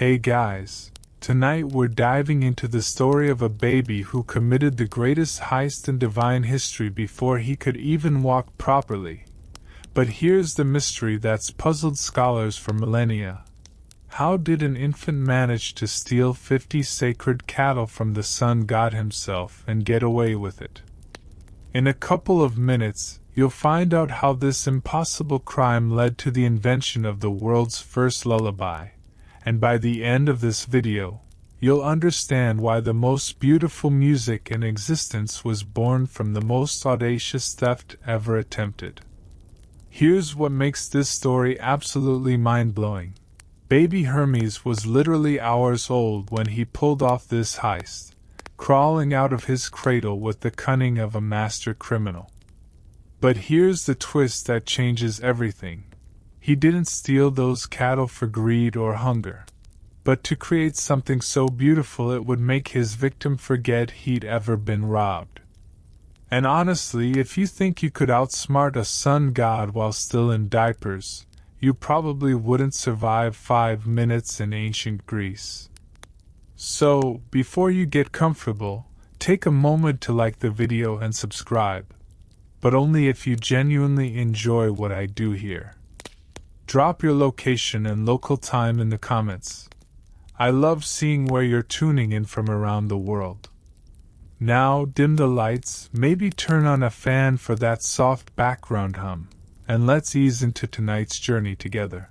Hey guys, tonight we're diving into the story of a baby who committed the greatest heist in divine history before he could even walk properly. But here's the mystery that's puzzled scholars for millennia. How did an infant manage to steal 50 sacred cattle from the sun god himself and get away with it? In a couple of minutes, you'll find out how this impossible crime led to the invention of the world's first lullaby. And by the end of this video, you'll understand why the most beautiful music in existence was born from the most audacious theft ever attempted. Here's what makes this story absolutely mind-blowing. Baby Hermes was literally hours old when he pulled off this heist, crawling out of his cradle with the cunning of a master criminal. But here's the twist that changes everything. He didn't steal those cattle for greed or hunger, but to create something so beautiful it would make his victim forget he'd ever been robbed. And honestly, if you think you could outsmart a sun god while still in diapers, you probably wouldn't survive 5 minutes in ancient Greece. So, before you get comfortable, take a moment to like the video and subscribe, but only if you genuinely enjoy what I do here. Drop your location and local time in the comments. I love seeing where you're tuning in from around the world. Now dim the lights, maybe turn on a fan for that soft background hum, and let's ease into tonight's journey together.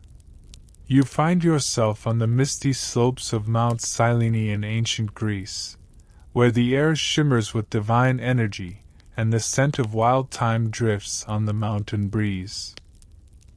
You find yourself on the misty slopes of Mount Cyllene in ancient Greece, where the air shimmers with divine energy and the scent of wild thyme drifts on the mountain breeze.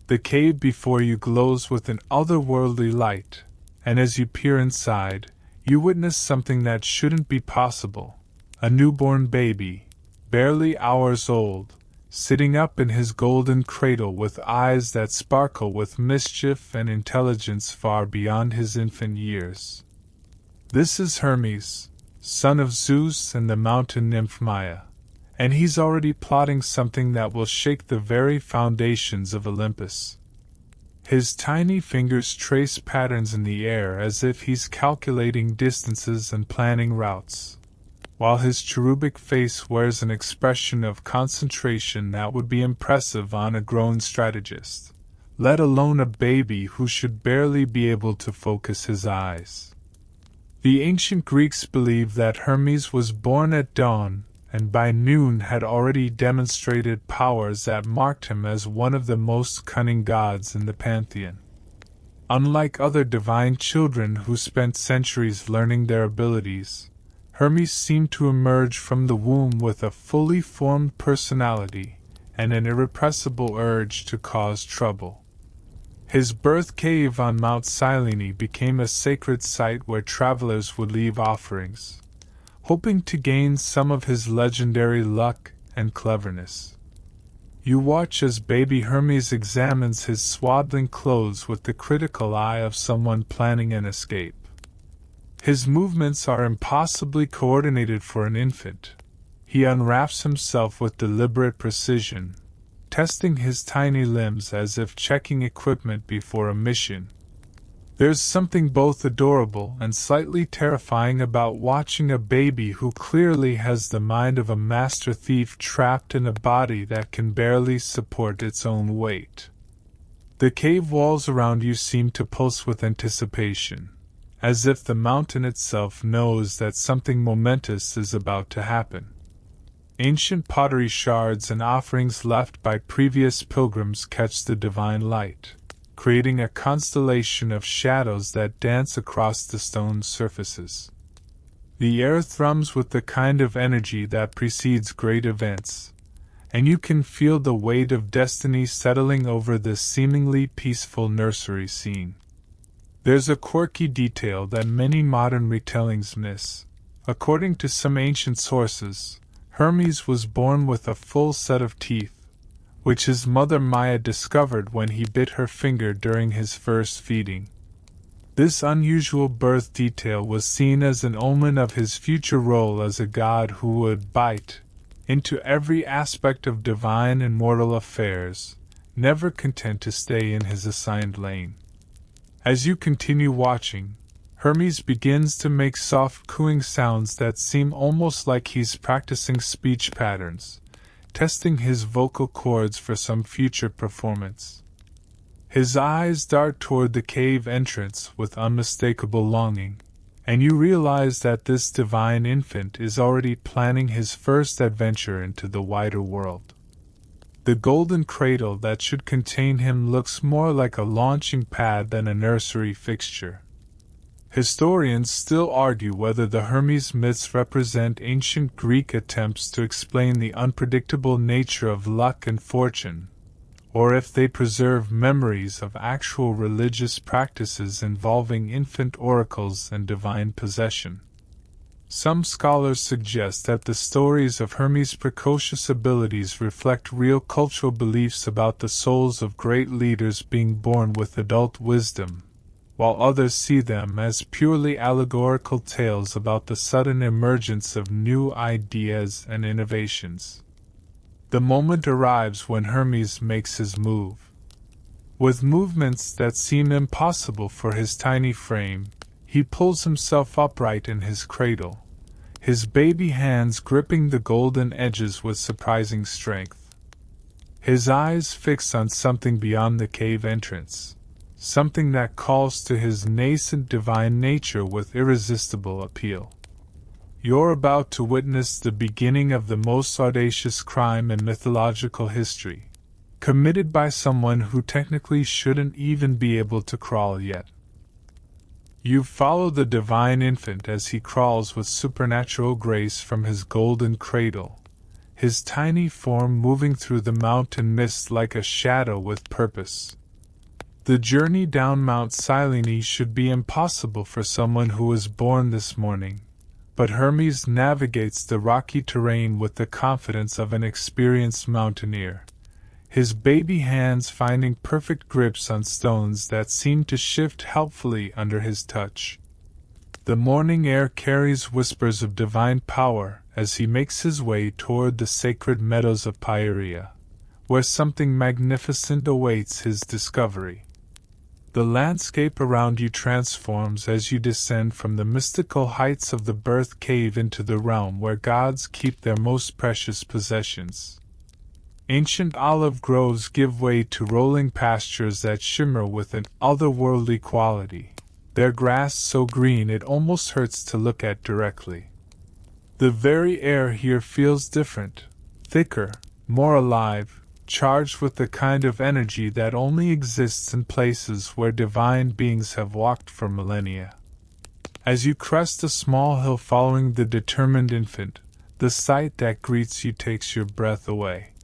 The cave before you glows with an otherworldly light, and as you peer inside, you witness something that shouldn't be possible. A newborn baby, barely hours old, sitting up in his golden cradle with eyes that sparkle with mischief and intelligence far beyond his infant years. This is Hermes, son of Zeus and the mountain nymph Maia, and he's already plotting something that will shake the very foundations of Olympus. His tiny fingers trace patterns in the air as if he's calculating distances and planning routes, while his cherubic face wears an expression of concentration that would be impressive on a grown strategist, let alone a baby who should barely be able to focus his eyes. The ancient Greeks believed that Hermes was born at dawn, and by noon had already demonstrated powers that marked him as one of the most cunning gods in the pantheon. Unlike other divine children who spent centuries learning their abilities, Hermes seemed to emerge from the womb with a fully formed personality and an irrepressible urge to cause trouble. His birth cave on Mount Cyllene became a sacred site where travelers would leave offerings, hoping to gain some of his legendary luck and cleverness. You watch as baby Hermes examines his swaddling clothes with the critical eye of someone planning an escape. His movements are impossibly coordinated for an infant. He unwraps himself with deliberate precision, testing his tiny limbs as if checking equipment before a mission. There's something both adorable and slightly terrifying about watching a baby who clearly has the mind of a master thief trapped in a body that can barely support its own weight. The cave walls around you seem to pulse with anticipation, as if the mountain itself knows that something momentous is about to happen. Ancient pottery shards and offerings left by previous pilgrims catch the divine light, creating a constellation of shadows that dance across the stone surfaces. The air thrums with the kind of energy that precedes great events, and you can feel the weight of destiny settling over this seemingly peaceful nursery scene. There's a quirky detail that many modern retellings miss. According to some ancient sources, Hermes was born with a full set of teeth, which his mother Maia discovered when he bit her finger during his first feeding. This unusual birth detail was seen as an omen of his future role as a god who would bite into every aspect of divine and mortal affairs, never content to stay in his assigned lane. As you continue watching, Hermes begins to make soft cooing sounds that seem almost like he's practicing speech patterns, testing his vocal cords for some future performance. His eyes dart toward the cave entrance with unmistakable longing, and you realize that this divine infant is already planning his first adventure into the wider world. The golden cradle that should contain him looks more like a launching pad than a nursery fixture. Historians still argue whether the Hermes myths represent ancient Greek attempts to explain the unpredictable nature of luck and fortune, or if they preserve memories of actual religious practices involving infant oracles and divine possession. Some scholars suggest that the stories of Hermes' precocious abilities reflect real cultural beliefs about the souls of great leaders being born with adult wisdom, while others see them as purely allegorical tales about the sudden emergence of new ideas and innovations. The moment arrives when Hermes makes his move. With movements that seem impossible for his tiny frame, he pulls himself upright in his cradle, his baby hands gripping the golden edges with surprising strength. His eyes fixed on something beyond the cave entrance, something that calls to his nascent divine nature with irresistible appeal. You're about to witness the beginning of the most audacious crime in mythological history, committed by someone who technically shouldn't even be able to crawl yet. You follow the divine infant as he crawls with supernatural grace from his golden cradle, his tiny form moving through the mountain mist like a shadow with purpose. The journey down Mount Cyllene should be impossible for someone who was born this morning, but Hermes navigates the rocky terrain with the confidence of an experienced mountaineer, his baby hands finding perfect grips on stones that seem to shift helpfully under his touch. The morning air carries whispers of divine power as he makes his way toward the sacred meadows of Pieria, where something magnificent awaits his discovery. The landscape around you transforms as you descend from the mystical heights of the birth cave into the realm where gods keep their most precious possessions. Ancient olive groves give way to rolling pastures that shimmer with an otherworldly quality, their grass so green it almost hurts to look at directly. The very air here feels different, thicker, more alive, charged with the kind of energy that only exists in places where divine beings have walked for millennia. As you crest a small hill following the determined infant, the sight that greets you takes your breath away.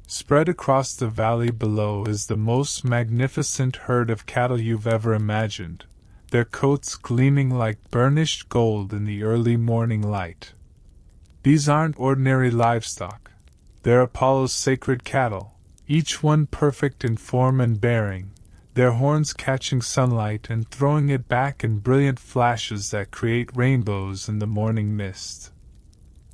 Spread across the valley below is the most magnificent herd of cattle you've ever imagined, their coats gleaming like burnished gold in the early morning light. These aren't ordinary livestock. They're Apollo's sacred cattle, each one perfect in form and bearing, their horns catching sunlight and throwing it back in brilliant flashes that create rainbows in the morning mist.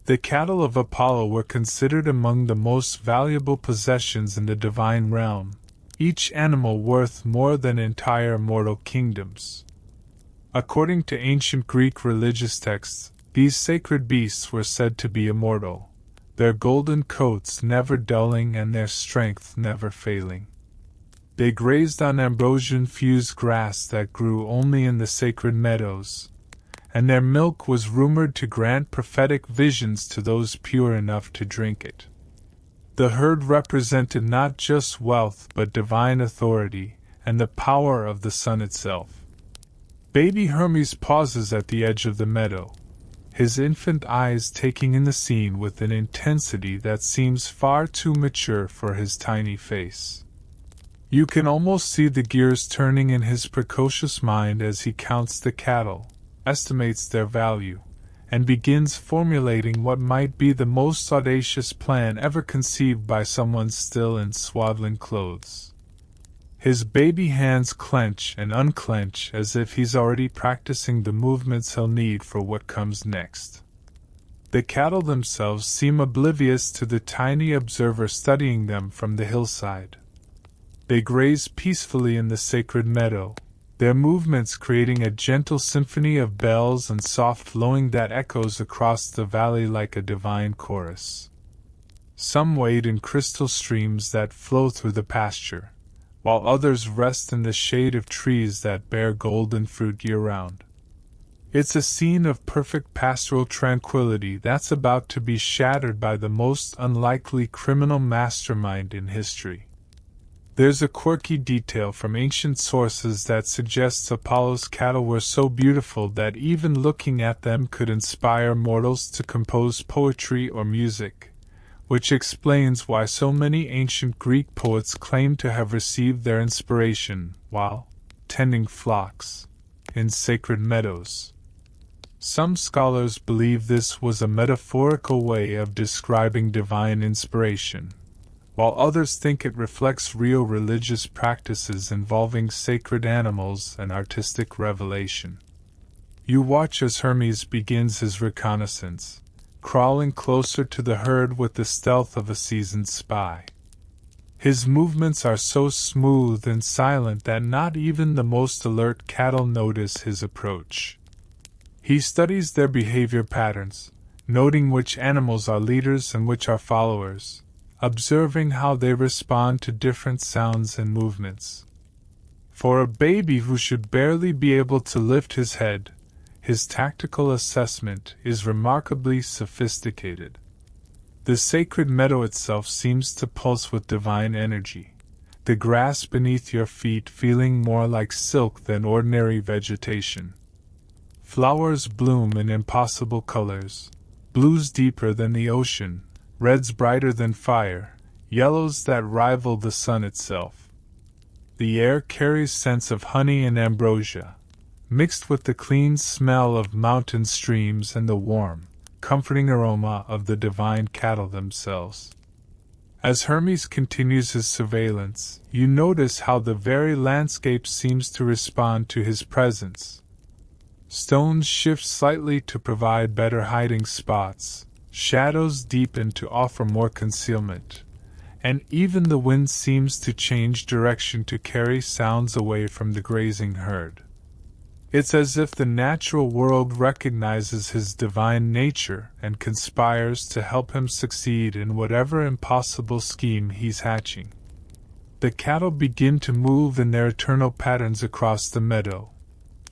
The cattle of Apollo were considered among the most valuable possessions in the divine realm, each animal worth more than entire mortal kingdoms. According to ancient Greek religious texts, these sacred beasts were said to be immortal, their golden coats never dulling and their strength never failing. They grazed on ambrosian-fused grass that grew only in the sacred meadows, and their milk was rumored to grant prophetic visions to those pure enough to drink it. The herd represented not just wealth but divine authority and the power of the sun itself. Baby Hermes pauses at the edge of the meadow, his infant eyes taking in the scene with an intensity that seems far too mature for his tiny face. You can almost see the gears turning in his precocious mind as he counts the cattle, estimates their value, and begins formulating what might be the most audacious plan ever conceived by someone still in swaddling clothes. His baby hands clench and unclench as if he's already practicing the movements he'll need for what comes next. The cattle themselves seem oblivious to the tiny observer studying them from the hillside. They graze peacefully in the sacred meadow, their movements creating a gentle symphony of bells and soft flowing that echoes across the valley like a divine chorus. Some wade in crystal streams that flow through the pasture, while others rest in the shade of trees that bear golden fruit year-round. It's a scene of perfect pastoral tranquility that's about to be shattered by the most unlikely criminal mastermind in history. There's a quirky detail from ancient sources that suggests Apollo's cattle were so beautiful that even looking at them could inspire mortals to compose poetry or music, which explains why so many ancient Greek poets claim to have received their inspiration while tending flocks in sacred meadows. Some scholars believe this was a metaphorical way of describing divine inspiration, while others think it reflects real religious practices involving sacred animals and artistic revelation. You watch as Hermes begins his reconnaissance, crawling closer to the herd with the stealth of a seasoned spy. His movements are so smooth and silent that not even the most alert cattle notice his approach. He studies their behavior patterns, noting which animals are leaders and which are followers, observing how they respond to different sounds and movements. For a baby who should barely be able to lift his head, his tactical assessment is remarkably sophisticated. The sacred meadow itself seems to pulse with divine energy, the grass beneath your feet feeling more like silk than ordinary vegetation. Flowers bloom in impossible colors, blues deeper than the ocean, reds brighter than fire, yellows that rival the sun itself. The air carries scents of honey and ambrosia, mixed with the clean smell of mountain streams and the warm, comforting aroma of the divine cattle themselves. As Hermes continues his surveillance, you notice how the very landscape seems to respond to his presence. Stones shift slightly to provide better hiding spots, shadows deepen to offer more concealment, and even the wind seems to change direction to carry sounds away from the grazing herd. It's as if the natural world recognizes his divine nature and conspires to help him succeed in whatever impossible scheme he's hatching. The cattle begin to move in their eternal patterns across the meadow,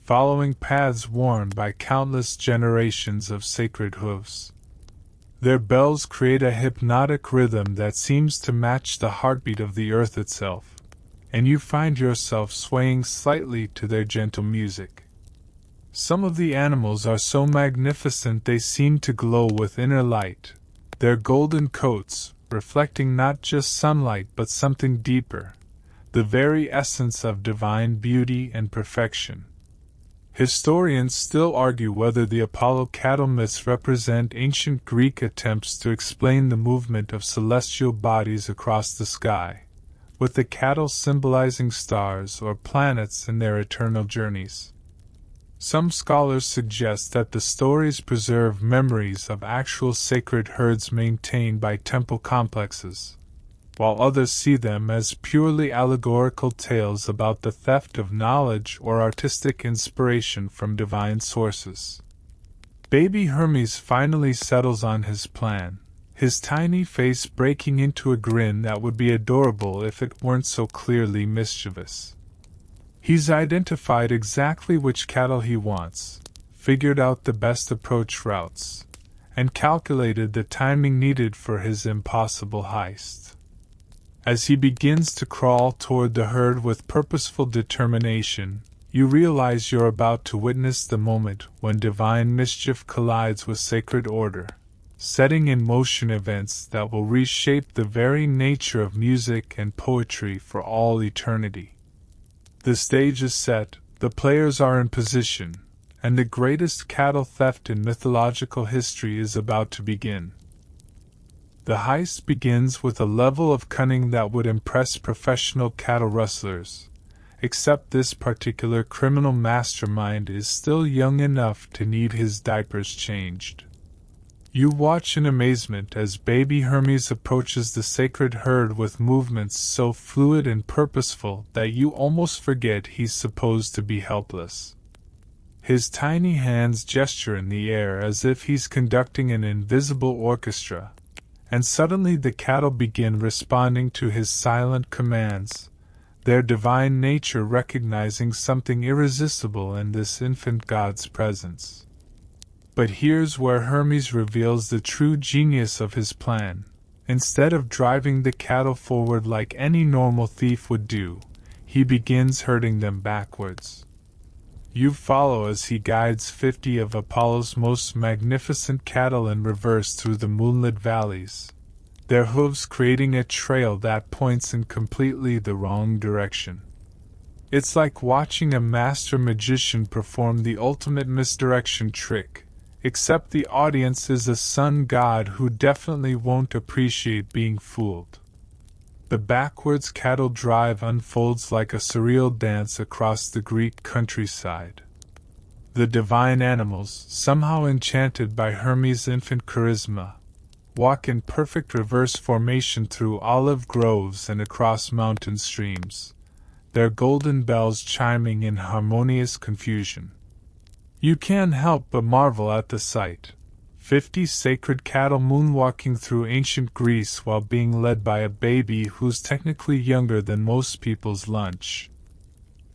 following paths worn by countless generations of sacred hooves. Their bells create a hypnotic rhythm that seems to match the heartbeat of the earth itself, and you find yourself swaying slightly to their gentle music. Some of the animals are so magnificent they seem to glow with inner light, their golden coats reflecting not just sunlight but something deeper, the very essence of divine beauty and perfection. Historians still argue whether the Apollo cattle myths represent ancient Greek attempts to explain the movement of celestial bodies across the sky, with the cattle symbolizing stars or planets in their eternal journeys. Some scholars suggest that the stories preserve memories of actual sacred herds maintained by temple complexes, while others see them as purely allegorical tales about the theft of knowledge or artistic inspiration from divine sources. Baby Hermes finally settles on his plan, his tiny face breaking into a grin that would be adorable if it weren't so clearly mischievous. He's identified exactly which cattle he wants, figured out the best approach routes, and calculated the timing needed for his impossible heist. As he begins to crawl toward the herd with purposeful determination, you realize you're about to witness the moment when divine mischief collides with sacred order, setting in motion events that will reshape the very nature of music and poetry for all eternity. The stage is set, the players are in position, and the greatest cattle theft in mythological history is about to begin. The heist begins with a level of cunning that would impress professional cattle rustlers, except this particular criminal mastermind is still young enough to need his diapers changed. You watch in amazement as baby Hermes approaches the sacred herd with movements so fluid and purposeful that you almost forget he's supposed to be helpless. His tiny hands gesture in the air as if he's conducting an invisible orchestra, and suddenly the cattle begin responding to his silent commands, their divine nature recognizing something irresistible in this infant god's presence. But here's where Hermes reveals the true genius of his plan. Instead of driving the cattle forward like any normal thief would do, he begins herding them backwards. You follow as he guides 50 of Apollo's most magnificent cattle in reverse through the moonlit valleys, their hooves creating a trail that points in completely the wrong direction. It's like watching a master magician perform the ultimate misdirection trick, except the audience is a sun god who definitely won't appreciate being fooled. The backwards cattle drive unfolds like a surreal dance across the Greek countryside. The divine animals, somehow enchanted by Hermes' infant charisma, walk in perfect reverse formation through olive groves and across mountain streams, their golden bells chiming in harmonious confusion. You can't help but marvel at the sight. 50 sacred cattle moonwalking through ancient Greece while being led by a baby who's technically younger than most people's lunch.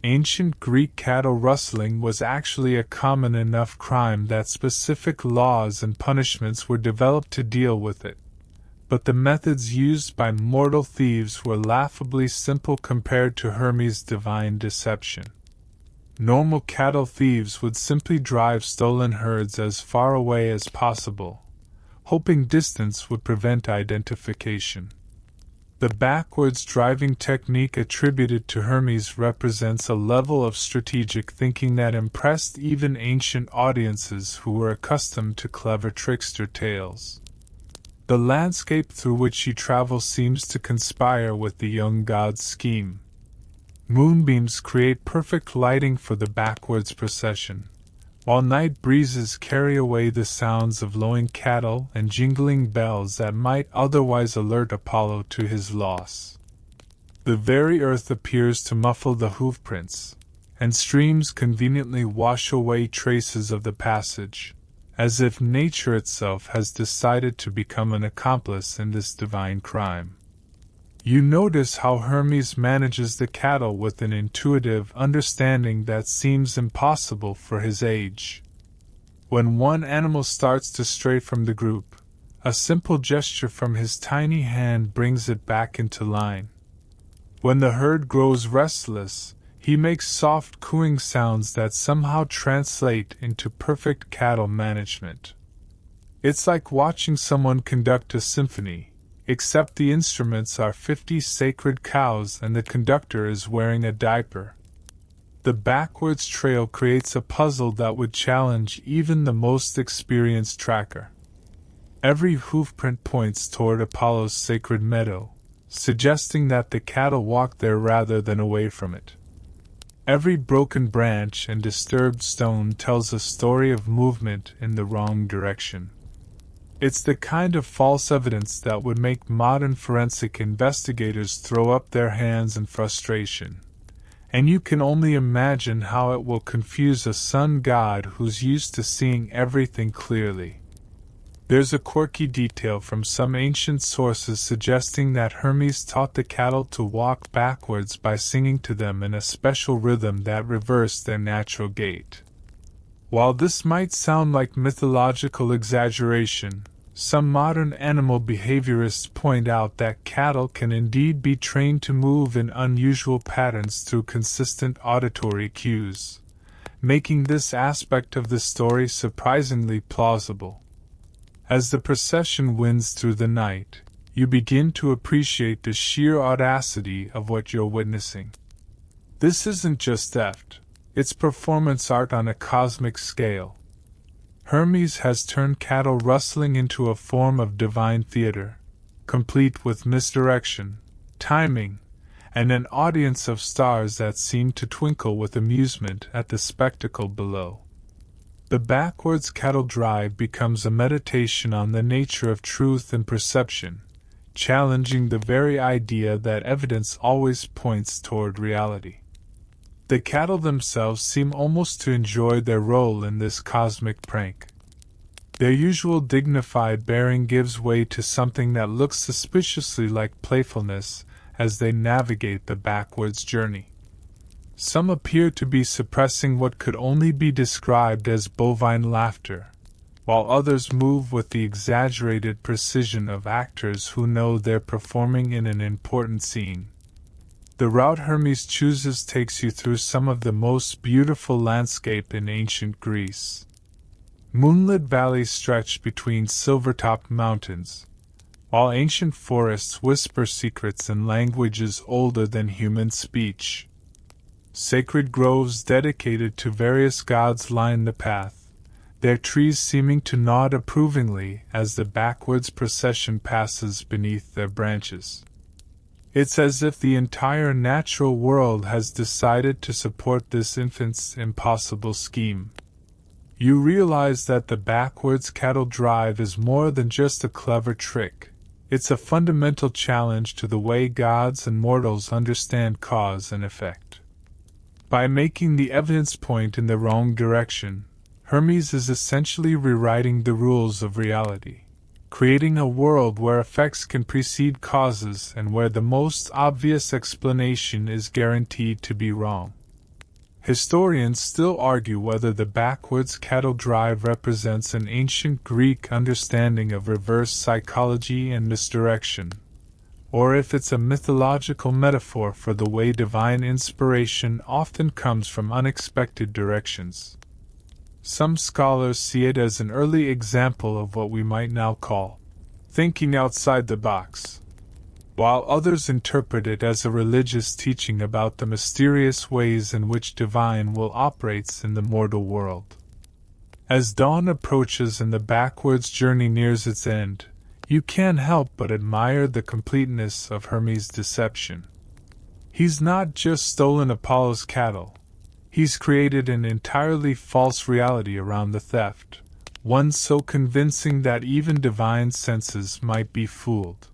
Ancient Greek cattle rustling was actually a common enough crime that specific laws and punishments were developed to deal with it. But the methods used by mortal thieves were laughably simple compared to Hermes' divine deception. Normal cattle thieves would simply drive stolen herds as far away as possible, hoping distance would prevent identification. The backwards driving technique attributed to Hermes represents a level of strategic thinking that impressed even ancient audiences who were accustomed to clever trickster tales. The landscape through which he travels seems to conspire with the young god's scheme. Moonbeams create perfect lighting for the backwards procession, while night breezes carry away the sounds of lowing cattle and jingling bells that might otherwise alert Apollo to his loss. The very earth appears to muffle the hoofprints, and streams conveniently wash away traces of the passage, as if nature itself has decided to become an accomplice in this divine crime. You notice how Hermes manages the cattle with an intuitive understanding that seems impossible for his age. When one animal starts to stray from the group, a simple gesture from his tiny hand brings it back into line. When the herd grows restless, he makes soft cooing sounds that somehow translate into perfect cattle management. It's like watching someone conduct a symphony, except the instruments are 50 sacred cows and the conductor is wearing a diaper. The backwards trail creates a puzzle that would challenge even the most experienced tracker. Every hoofprint points toward Apollo's sacred meadow, suggesting that the cattle walk there rather than away from it. Every broken branch and disturbed stone tells a story of movement in the wrong direction. It's the kind of false evidence that would make modern forensic investigators throw up their hands in frustration, and you can only imagine how it will confuse a sun god who's used to seeing everything clearly. There's a quirky detail from some ancient sources suggesting that Hermes taught the cattle to walk backwards by singing to them in a special rhythm that reversed their natural gait. While this might sound like mythological exaggeration, some modern animal behaviorists point out that cattle can indeed be trained to move in unusual patterns through consistent auditory cues, making this aspect of the story surprisingly plausible. As the procession winds through the night, you begin to appreciate the sheer audacity of what you're witnessing. This isn't just theft. It's performance art on a cosmic scale. Hermes has turned cattle rustling into a form of divine theater, complete with misdirection, timing, and an audience of stars that seem to twinkle with amusement at the spectacle below. The backwards cattle drive becomes a meditation on the nature of truth and perception, challenging the very idea that evidence always points toward reality. The cattle themselves seem almost to enjoy their role in this cosmic prank. Their usual dignified bearing gives way to something that looks suspiciously like playfulness as they navigate the backwards journey. Some appear to be suppressing what could only be described as bovine laughter, while others move with the exaggerated precision of actors who know they're performing in an important scene. The route Hermes chooses takes you through some of the most beautiful landscape in ancient Greece. Moonlit valleys stretch between silver-topped mountains, while ancient forests whisper secrets in languages older than human speech. Sacred groves dedicated to various gods line the path, their trees seeming to nod approvingly as the backwards procession passes beneath their branches. It's as if the entire natural world has decided to support this infant's impossible scheme. You realize that the backwards cattle drive is more than just a clever trick. It's a fundamental challenge to the way gods and mortals understand cause and effect. By making the evidence point in the wrong direction, Hermes is essentially rewriting the rules of reality, creating a world where effects can precede causes and where the most obvious explanation is guaranteed to be wrong. Historians still argue whether the backwards cattle drive represents an ancient Greek understanding of reverse psychology and misdirection, or if it's a mythological metaphor for the way divine inspiration often comes from unexpected directions. Some scholars see it as an early example of what we might now call thinking outside the box, while others interpret it as a religious teaching about the mysterious ways in which divine will operates in the mortal world. As dawn approaches and the backwards journey nears its end, you can't help but admire the completeness of Hermes' deception. He's not just stolen Apollo's cattle, he's created an entirely false reality around the theft, one so convincing that even divine senses might be fooled.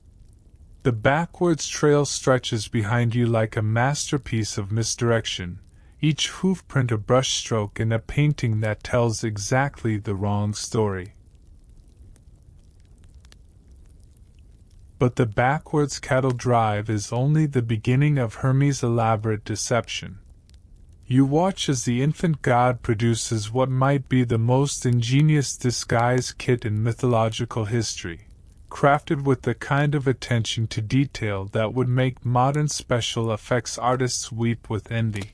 The backwards trail stretches behind you like a masterpiece of misdirection, each hoofprint a brushstroke in a painting that tells exactly the wrong story. But the backwards cattle drive is only the beginning of Hermes' elaborate deception. You watch as the infant god produces what might be the most ingenious disguise kit in mythological history, crafted with the kind of attention to detail that would make modern special effects artists weep with envy.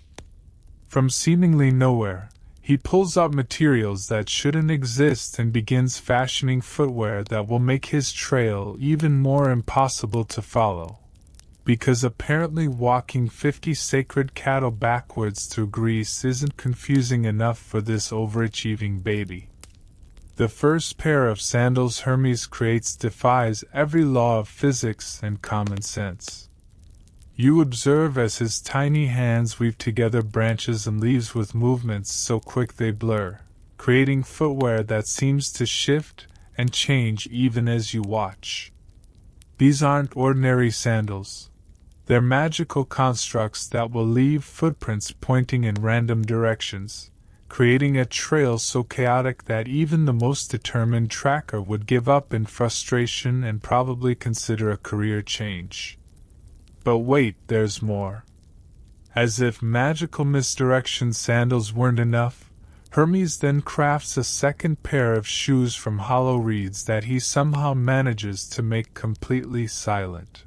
From seemingly nowhere, he pulls out materials that shouldn't exist and begins fashioning footwear that will make his trail even more impossible to follow. Because apparently walking 50 sacred cattle backwards through Greece isn't confusing enough for this overachieving baby. The first pair of sandals Hermes creates defies every law of physics and common sense. You observe as his tiny hands weave together branches and leaves with movements so quick they blur, creating footwear that seems to shift and change even as you watch. These aren't ordinary sandals. They're magical constructs that will leave footprints pointing in random directions, creating a trail so chaotic that even the most determined tracker would give up in frustration and probably consider a career change. But wait, there's more. As if magical misdirection sandals weren't enough, Hermes then crafts a second pair of shoes from hollow reeds that he somehow manages to make completely silent.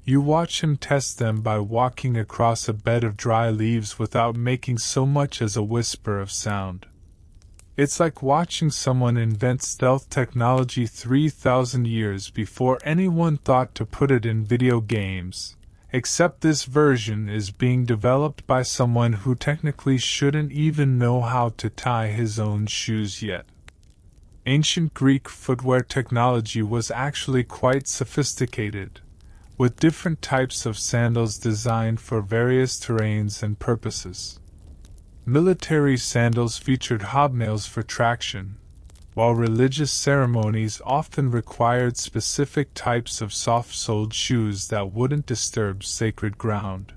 You watch him test them by walking across a bed of dry leaves without making so much as a whisper of sound. It's like watching someone invent stealth technology 3,000 years before anyone thought to put it in video games, except this version is being developed by someone who technically shouldn't even know how to tie his own shoes yet. Ancient Greek footwear technology was actually quite sophisticated, with different types of sandals designed for various terrains and purposes. Military sandals featured hobnails for traction, while religious ceremonies often required specific types of soft-soled shoes that wouldn't disturb sacred ground.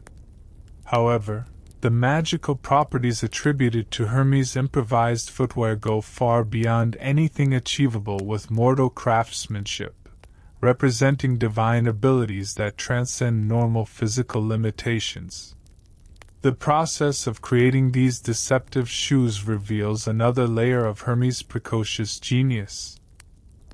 However, the magical properties attributed to Hermes' improvised footwear go far beyond anything achievable with mortal craftsmanship, representing divine abilities that transcend normal physical limitations. The process of creating these deceptive shoes reveals another layer of Hermes' precocious genius.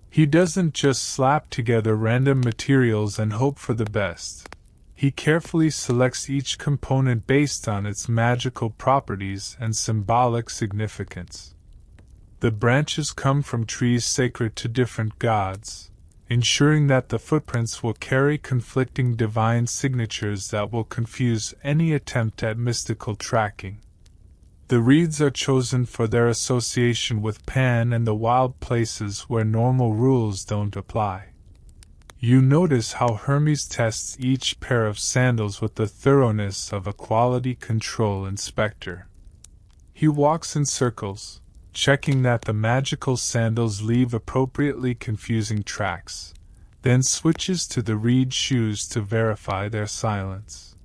He doesn't just slap together random materials and hope for the best. He carefully selects each component based on its magical properties and symbolic significance. The branches come from trees sacred to different gods, ensuring that the footprints will carry conflicting divine signatures that will confuse any attempt at mystical tracking. The reeds are chosen for their association with Pan and the wild places where normal rules don't apply. You notice how Hermes tests each pair of sandals with the thoroughness of a quality control inspector. He walks in circles, checking that the magical sandals leave appropriately confusing tracks, then switches to the reed shoes to verify their silence.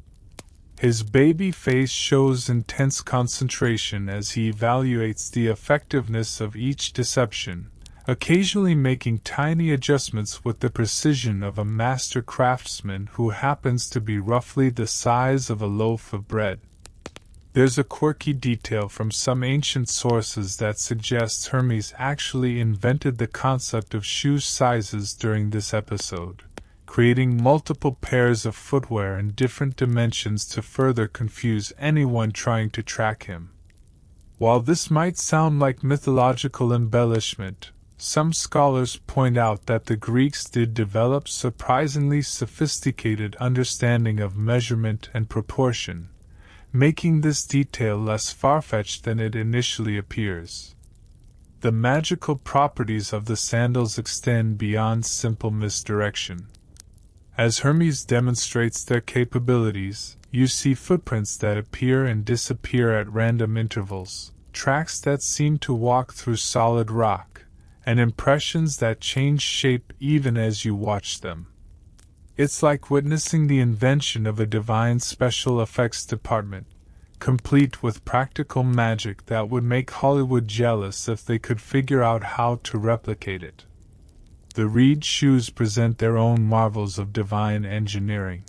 His baby face shows intense concentration as he evaluates the effectiveness of each deception, occasionally making tiny adjustments with the precision of a master craftsman who happens to be roughly the size of a loaf of bread. There's a quirky detail from some ancient sources that suggests Hermes actually invented the concept of shoe sizes during this episode, creating multiple pairs of footwear in different dimensions to further confuse anyone trying to track him. While this might sound like mythological embellishment, some scholars point out that the Greeks did develop surprisingly sophisticated understanding of measurement and proportion, making this detail less far-fetched than it initially appears. The magical properties of the sandals extend beyond simple misdirection. As Hermes demonstrates their capabilities, you see footprints that appear and disappear at random intervals, tracks that seem to walk through solid rock, and impressions that change shape even as you watch them. It's like witnessing the invention of a divine special effects department, complete with practical magic that would make Hollywood jealous if they could figure out how to replicate it. The reed shoes present their own marvels of divine engineering.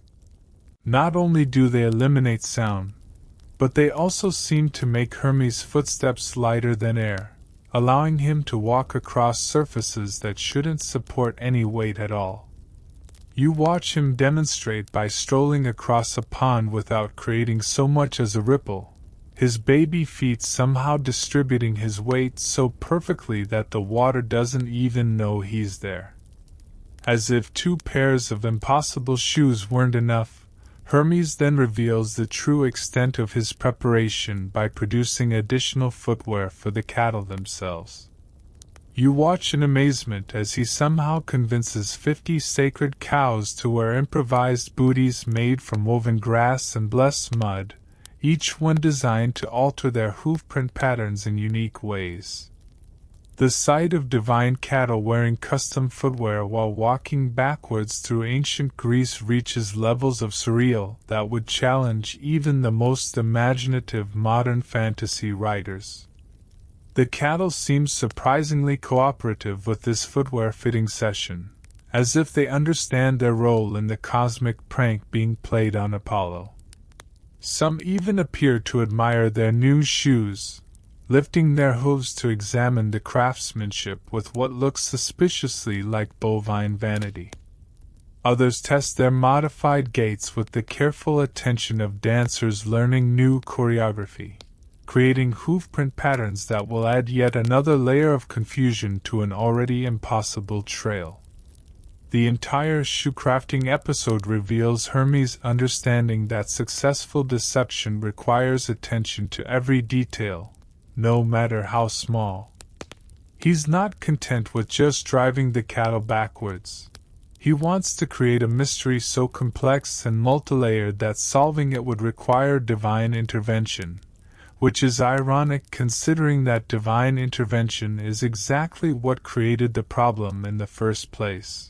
Not only do they eliminate sound, but they also seem to make Hermes' footsteps lighter than air, allowing him to walk across surfaces that shouldn't support any weight at all. You watch him demonstrate by strolling across a pond without creating so much as a ripple, his baby feet somehow distributing his weight so perfectly that the water doesn't even know he's there. As if 2 pairs of impossible shoes weren't enough, Hermes then reveals the true extent of his preparation by producing additional footwear for the cattle themselves. You watch in amazement as he somehow convinces 50 sacred cows to wear improvised booties made from woven grass and blessed mud, each one designed to alter their hoofprint patterns in unique ways. The sight of divine cattle wearing custom footwear while walking backwards through ancient Greece reaches levels of surreal that would challenge even the most imaginative modern fantasy writers. The cattle seem surprisingly cooperative with this footwear fitting session, as if they understand their role in the cosmic prank being played on Apollo. Some even appear to admire their new shoes, lifting their hooves to examine the craftsmanship with what looks suspiciously like bovine vanity. Others test their modified gaits with the careful attention of dancers learning new choreography, creating hoofprint patterns that will add yet another layer of confusion to an already impossible trail. The entire shoecrafting episode reveals Hermes' understanding that successful deception requires attention to every detail, no matter how small. He's not content with just driving the cattle backwards. He wants to create a mystery so complex and multilayered that solving it would require divine intervention, which is ironic considering that divine intervention is exactly what created the problem in the first place.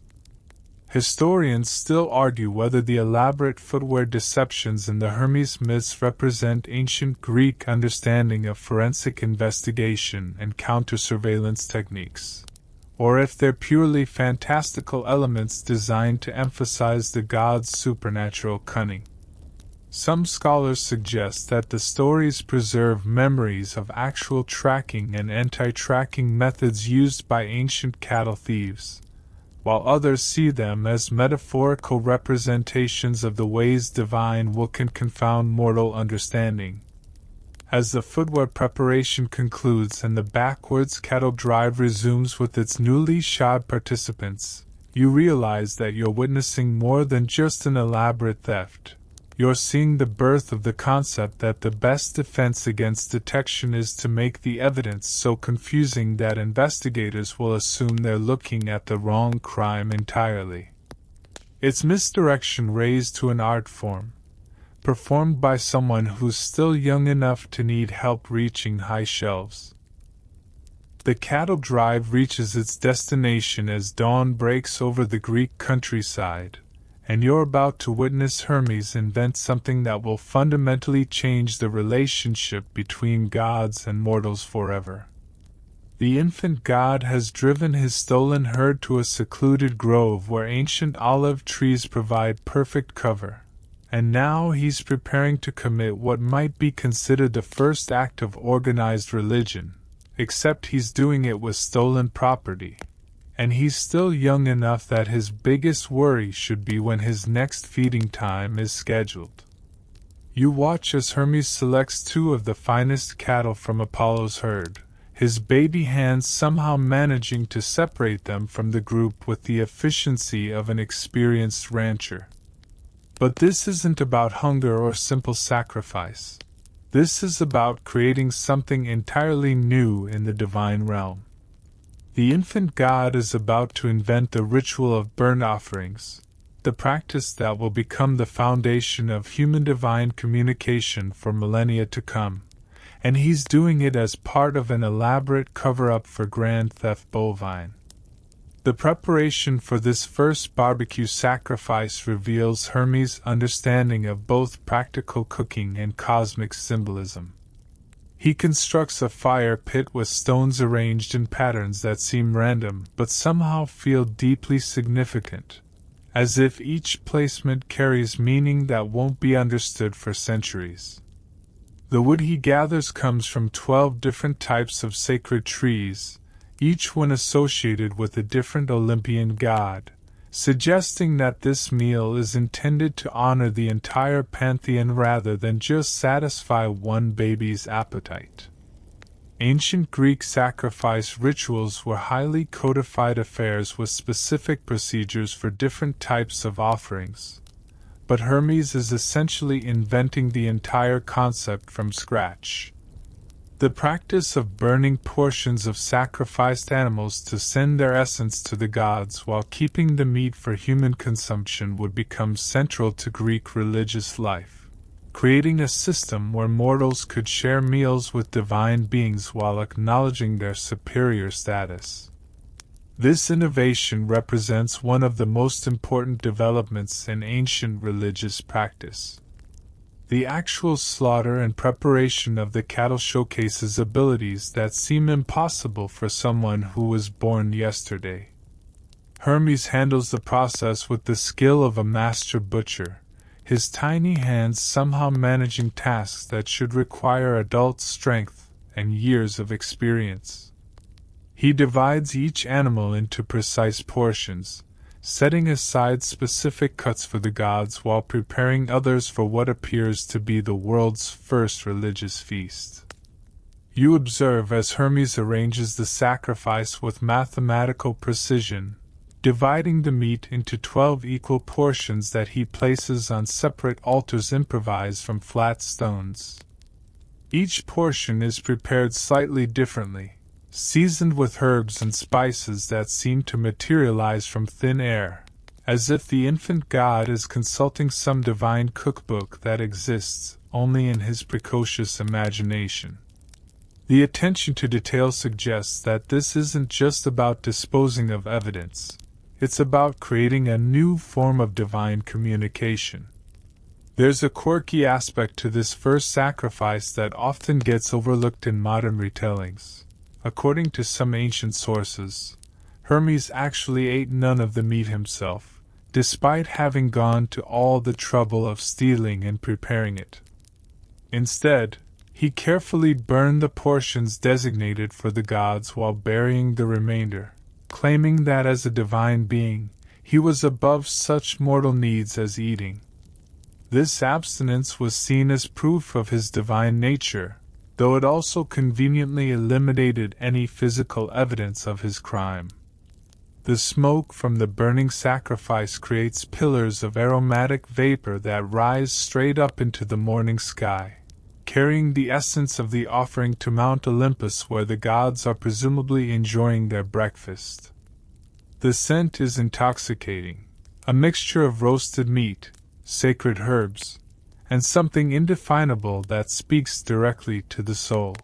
Historians still argue whether the elaborate footwear deceptions in the Hermes myths represent ancient Greek understanding of forensic investigation and counter-surveillance techniques, or if they're purely fantastical elements designed to emphasize the gods' supernatural cunning. Some scholars suggest that the stories preserve memories of actual tracking and anti-tracking methods used by ancient cattle thieves, while others see them as metaphorical representations of the ways divine will can confound mortal understanding. As the footwear preparation concludes and the backwards cattle drive resumes with its newly shod participants, you realize that you're witnessing more than just an elaborate theft. You're seeing the birth of the concept that the best defense against detection is to make the evidence so confusing that investigators will assume they're looking at the wrong crime entirely. It's misdirection raised to an art form, performed by someone who's still young enough to need help reaching high shelves. The cattle drive reaches its destination as dawn breaks over the Greek countryside, and you're about to witness Hermes invent something that will fundamentally change the relationship between gods and mortals forever. The infant god has driven his stolen herd to a secluded grove where ancient olive trees provide perfect cover, and now he's preparing to commit what might be considered the first act of organized religion, except he's doing it with stolen property. And he's still young enough that his biggest worry should be when his next feeding time is scheduled. You watch as Hermes selects 2 of the finest cattle from Apollo's herd, his baby hands somehow managing to separate them from the group with the efficiency of an experienced rancher. But this isn't about hunger or simple sacrifice. This is about creating something entirely new in the divine realm. The infant god is about to invent the ritual of burnt offerings, the practice that will become the foundation of human-divine communication for millennia to come, and he's doing it as part of an elaborate cover-up for Grand Theft Bovine. The preparation for this first barbecue sacrifice reveals Hermes' understanding of both practical cooking and cosmic symbolism. He constructs a fire pit with stones arranged in patterns that seem random but somehow feel deeply significant, as if each placement carries meaning that won't be understood for centuries. The wood he gathers comes from 12 different types of sacred trees, each one associated with a different Olympian god, suggesting that this meal is intended to honor the entire pantheon rather than just satisfy one baby's appetite. Ancient Greek sacrifice rituals were highly codified affairs with specific procedures for different types of offerings, but Hermes is essentially inventing the entire concept from scratch. The practice of burning portions of sacrificed animals to send their essence to the gods while keeping the meat for human consumption would become central to Greek religious life, creating a system where mortals could share meals with divine beings while acknowledging their superior status. This innovation represents one of the most important developments in ancient religious practice. The actual slaughter and preparation of the cattle showcases abilities that seem impossible for someone who was born yesterday. Hermes handles the process with the skill of a master butcher, his tiny hands somehow managing tasks that should require adult strength and years of experience. He divides each animal into precise portions, setting aside specific cuts for the gods while preparing others for what appears to be the world's first religious feast. You observe as Hermes arranges the sacrifice with mathematical precision, dividing the meat into 12 equal portions that he places on separate altars improvised from flat stones. Each portion is prepared slightly differently, seasoned with herbs and spices that seem to materialize from thin air, as if the infant god is consulting some divine cookbook that exists only in his precocious imagination. The attention to detail suggests that this isn't just about disposing of evidence, it's about creating a new form of divine communication. There's a quirky aspect to this first sacrifice that often gets overlooked in modern retellings. According to some ancient sources, Hermes actually ate none of the meat himself, despite having gone to all the trouble of stealing and preparing it. Instead, he carefully burned the portions designated for the gods while burying the remainder, claiming that as a divine being, he was above such mortal needs as eating. This abstinence was seen as proof of his divine nature, though it also conveniently eliminated any physical evidence of his crime. The smoke from the burning sacrifice creates pillars of aromatic vapor that rise straight up into the morning sky, carrying the essence of the offering to Mount Olympus where the gods are presumably enjoying their breakfast. The scent is intoxicating, a mixture of roasted meat, sacred herbs, and something indefinable that speaks directly to the soul.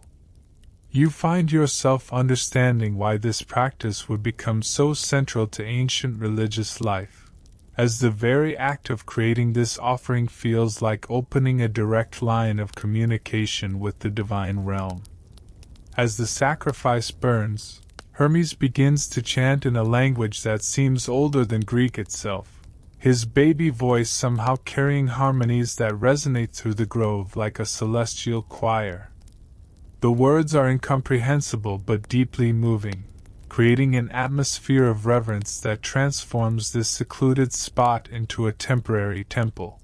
You find yourself understanding why this practice would become so central to ancient religious life, as the very act of creating this offering feels like opening a direct line of communication with the divine realm. As the sacrifice burns, Hermes begins to chant in a language that seems older than Greek itself, his baby voice somehow carrying harmonies that resonate through the grove like a celestial choir. The words are incomprehensible but deeply moving, creating an atmosphere of reverence that transforms this secluded spot into a temporary temple.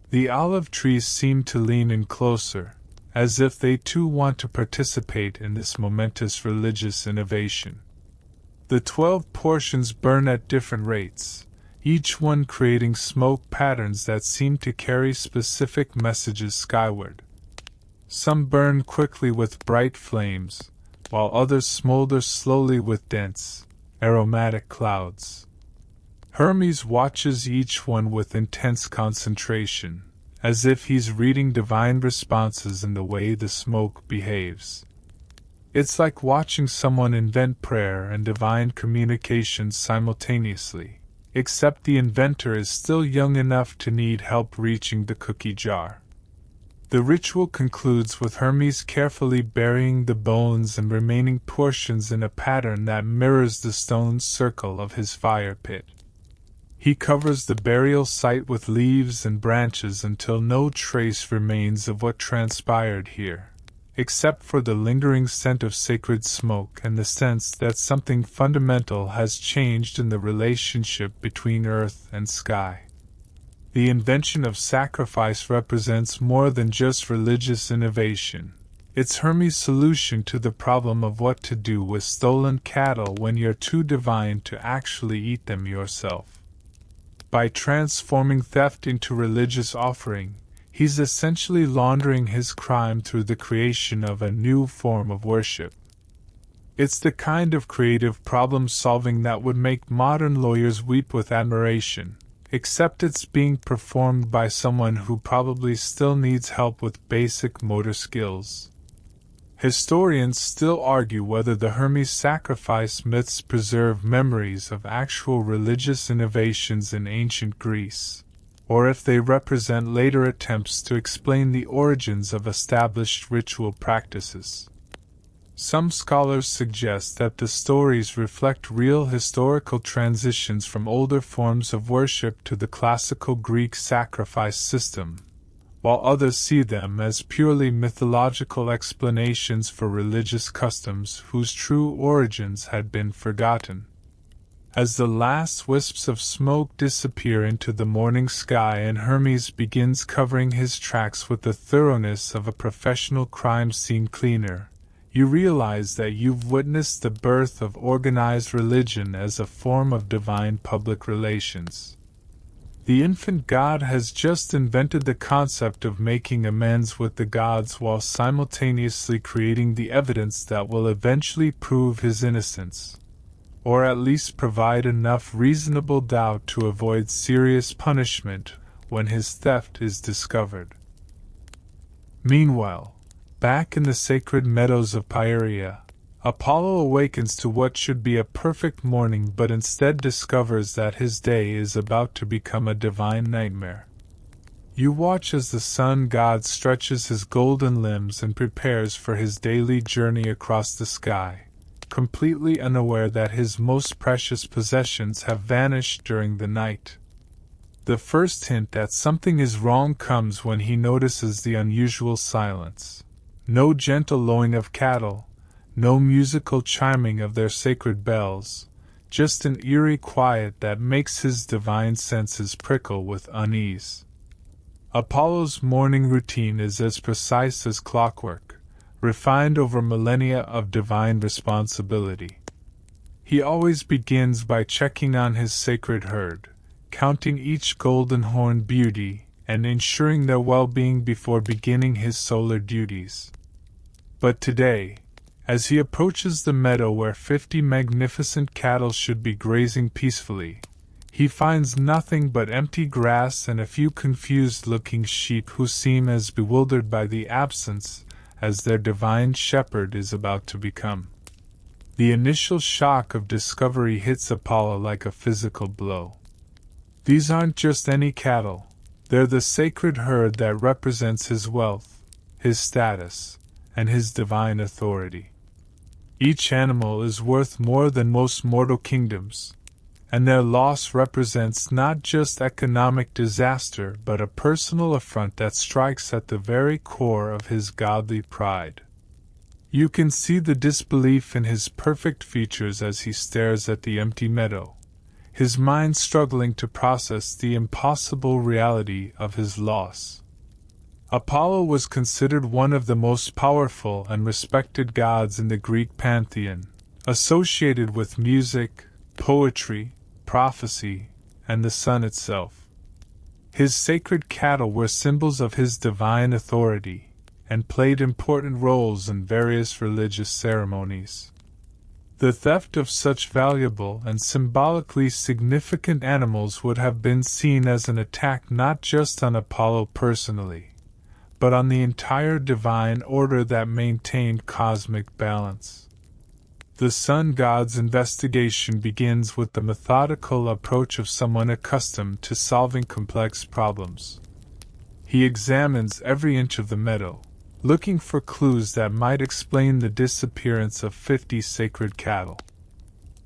The olive trees seem to lean in closer, as if they too want to participate in this momentous religious innovation. The 12 portions burn at different rates, each one creating smoke patterns that seem to carry specific messages skyward. Some burn quickly with bright flames, while others smolder slowly with dense, aromatic clouds. Hermes watches each one with intense concentration, as if he's reading divine responses in the way the smoke behaves. It's like watching someone invent prayer and divine communication simultaneously, except the inventor is still young enough to need help reaching the cookie jar. The ritual concludes with Hermes carefully burying the bones and remaining portions in a pattern that mirrors the stone circle of his fire pit. He covers the burial site with leaves and branches until no trace remains of what transpired here, except for the lingering scent of sacred smoke and the sense that something fundamental has changed in the relationship between earth and sky. The invention of sacrifice represents more than just religious innovation. It's Hermes' solution to the problem of what to do with stolen cattle when you're too divine to actually eat them yourself. By transforming theft into religious offering, he's essentially laundering his crime through the creation of a new form of worship. It's the kind of creative problem-solving that would make modern lawyers weep with admiration, except it's being performed by someone who probably still needs help with basic motor skills. Historians still argue whether the Hermes sacrifice myths preserve memories of actual religious innovations in ancient Greece, or if they represent later attempts to explain the origins of established ritual practices. Some scholars suggest that the stories reflect real historical transitions from older forms of worship to the classical Greek sacrifice system, while others see them as purely mythological explanations for religious customs whose true origins had been forgotten. As the last wisps of smoke disappear into the morning sky and Hermes begins covering his tracks with the thoroughness of a professional crime scene cleaner, you realize that you've witnessed the birth of organized religion as a form of divine public relations. The infant god has just invented the concept of making amends with the gods while simultaneously creating the evidence that will eventually prove his innocence, or at least provide enough reasonable doubt to avoid serious punishment when his theft is discovered. Meanwhile, back in the sacred meadows of Pieria, Apollo awakens to what should be a perfect morning but instead discovers that his day is about to become a divine nightmare. You watch as the sun god stretches his golden limbs and prepares for his daily journey across the sky, completely unaware that his most precious possessions have vanished during the night. The first hint that something is wrong comes when he notices the unusual silence. No gentle lowing of cattle, no musical chiming of their sacred bells, just an eerie quiet that makes his divine senses prickle with unease. Apollo's morning routine is as precise as clockwork, refined over millennia of divine responsibility. He always begins by checking on his sacred herd, counting each golden-horned beauty, and ensuring their well-being before beginning his solar duties. But today, as he approaches the meadow where 50 magnificent cattle should be grazing peacefully, he finds nothing but empty grass and a few confused-looking sheep who seem as bewildered by the absence as their divine shepherd is about to become. The initial shock of discovery hits Apollo like a physical blow. These aren't just any cattle, they're the sacred herd that represents his wealth, his status, and his divine authority. Each animal is worth more than most mortal kingdoms, and their loss represents not just economic disaster but a personal affront that strikes at the very core of his godly pride. You can see the disbelief in his perfect features as he stares at the empty meadow, his mind struggling to process the impossible reality of his loss. Apollo was considered one of the most powerful and respected gods in the Greek pantheon, associated with music, poetry, prophecy, and the sun itself. His sacred cattle were symbols of his divine authority, and played important roles in various religious ceremonies. The theft of such valuable and symbolically significant animals would have been seen as an attack not just on Apollo personally, but on the entire divine order that maintained cosmic balance. The sun god's investigation begins with the methodical approach of someone accustomed to solving complex problems. He examines every inch of the meadow, looking for clues that might explain the disappearance of 50 sacred cattle.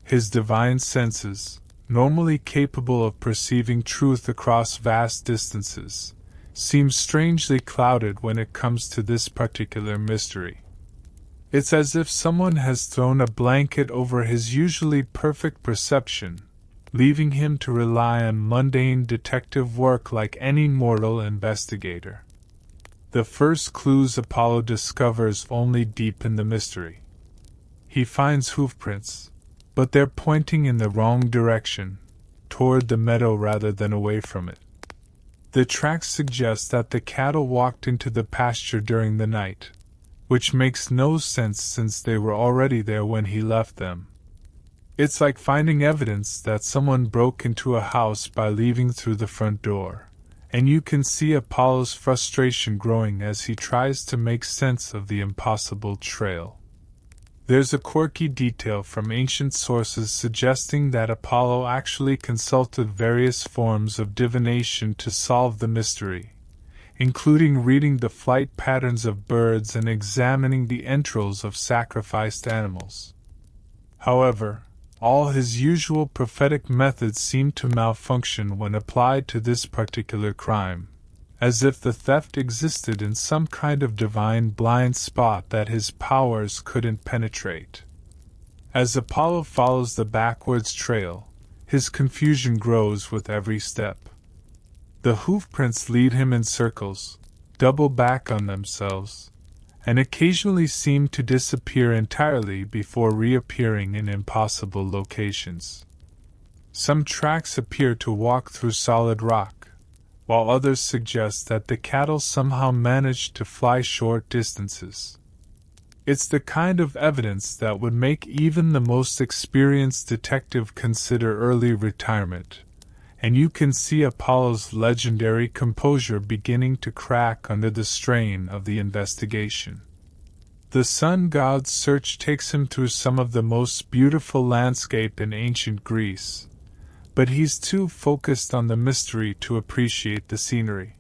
His divine senses, normally capable of perceiving truth across vast distances, seem strangely clouded when it comes to this particular mystery. It's as if someone has thrown a blanket over his usually perfect perception, leaving him to rely on mundane detective work like any mortal investigator. The first clues Apollo discovers only deepen the mystery. He finds hoofprints, but they're pointing in the wrong direction, toward the meadow rather than away from it. The tracks suggest that the cattle walked into the pasture during the night, which makes no sense since they were already there when he left them. It's like finding evidence that someone broke into a house by leaving through the front door, and you can see Apollo's frustration growing as he tries to make sense of the impossible trail. There's a quirky detail from ancient sources suggesting that Apollo actually consulted various forms of divination to solve the mystery, including reading the flight patterns of birds and examining the entrails of sacrificed animals. However, all his usual prophetic methods seem to malfunction when applied to this particular crime, as if the theft existed in some kind of divine blind spot that his powers couldn't penetrate. As Apollo follows the backwards trail, his confusion grows with every step. The hoofprints lead him in circles, double back on themselves, and occasionally seem to disappear entirely before reappearing in impossible locations. Some tracks appear to walk through solid rock, while others suggest that the cattle somehow managed to fly short distances. It's the kind of evidence that would make even the most experienced detective consider early retirement, and you can see Apollo's legendary composure beginning to crack under the strain of the investigation. The sun god's search takes him through some of the most beautiful landscape in ancient Greece, but he's too focused on the mystery to appreciate the scenery.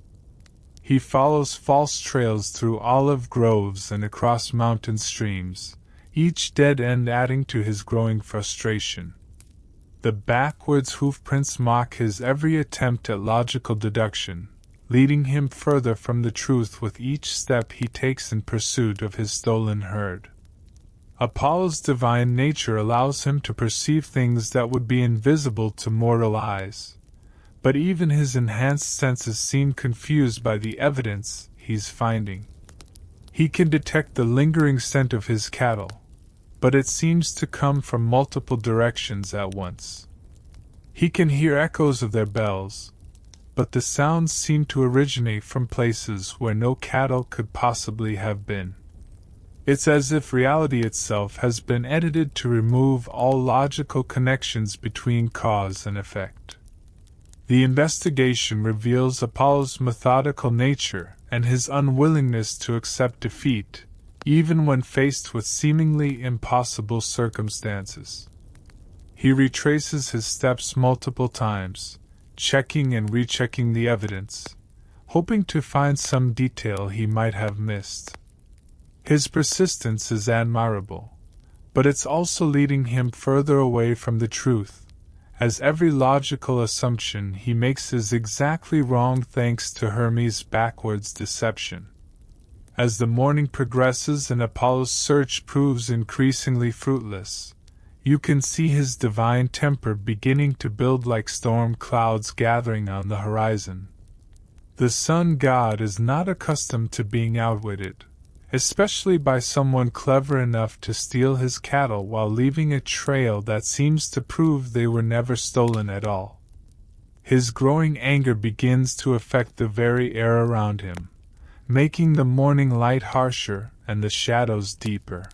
He follows false trails through olive groves and across mountain streams, each dead end adding to his growing frustration. The backwards hoofprints mock his every attempt at logical deduction, leading him further from the truth with each step he takes in pursuit of his stolen herd. Apollo's divine nature allows him to perceive things that would be invisible to mortal eyes, but even his enhanced senses seem confused by the evidence he's finding. He can detect the lingering scent of his cattle, but it seems to come from multiple directions at once. He can hear echoes of their bells, but the sounds seem to originate from places where no cattle could possibly have been. It's as if reality itself has been edited to remove all logical connections between cause and effect. The investigation reveals Apollo's methodical nature and his unwillingness to accept defeat, even when faced with seemingly impossible circumstances. He retraces his steps multiple times, checking and rechecking the evidence, hoping to find some detail he might have missed. His persistence is admirable, but it's also leading him further away from the truth, as every logical assumption he makes is exactly wrong thanks to Hermes' backwards deception. As the morning progresses and Apollo's search proves increasingly fruitless, you can see his divine temper beginning to build like storm clouds gathering on the horizon. The sun god is not accustomed to being outwitted, especially by someone clever enough to steal his cattle while leaving a trail that seems to prove they were never stolen at all. His growing anger begins to affect the very air around him, making the morning light harsher and the shadows deeper.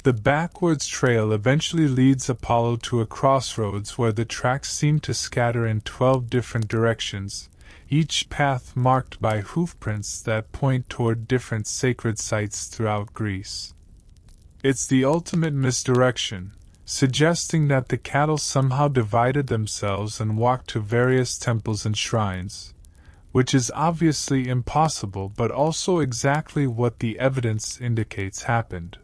The backwards trail eventually leads Apollo to a crossroads where the tracks seem to scatter in 12 different directions, each path marked by hoofprints that point toward different sacred sites throughout Greece. It's the ultimate misdirection, suggesting that the cattle somehow divided themselves and walked to various temples and shrines, which is obviously impossible but also exactly what the evidence indicates happened.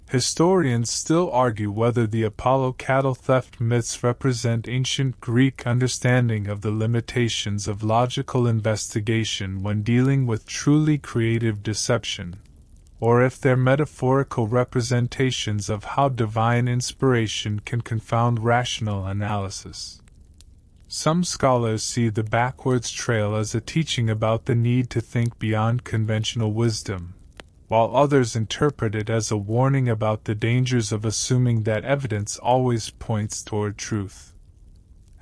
Historians still argue whether the Apollo cattle theft myths represent ancient Greek understanding of the limitations of logical investigation when dealing with truly creative deception, or if they're metaphorical representations of how divine inspiration can confound rational analysis. Some scholars see the backwards trail as a teaching about the need to think beyond conventional wisdom, while others interpret it as a warning about the dangers of assuming that evidence always points toward truth.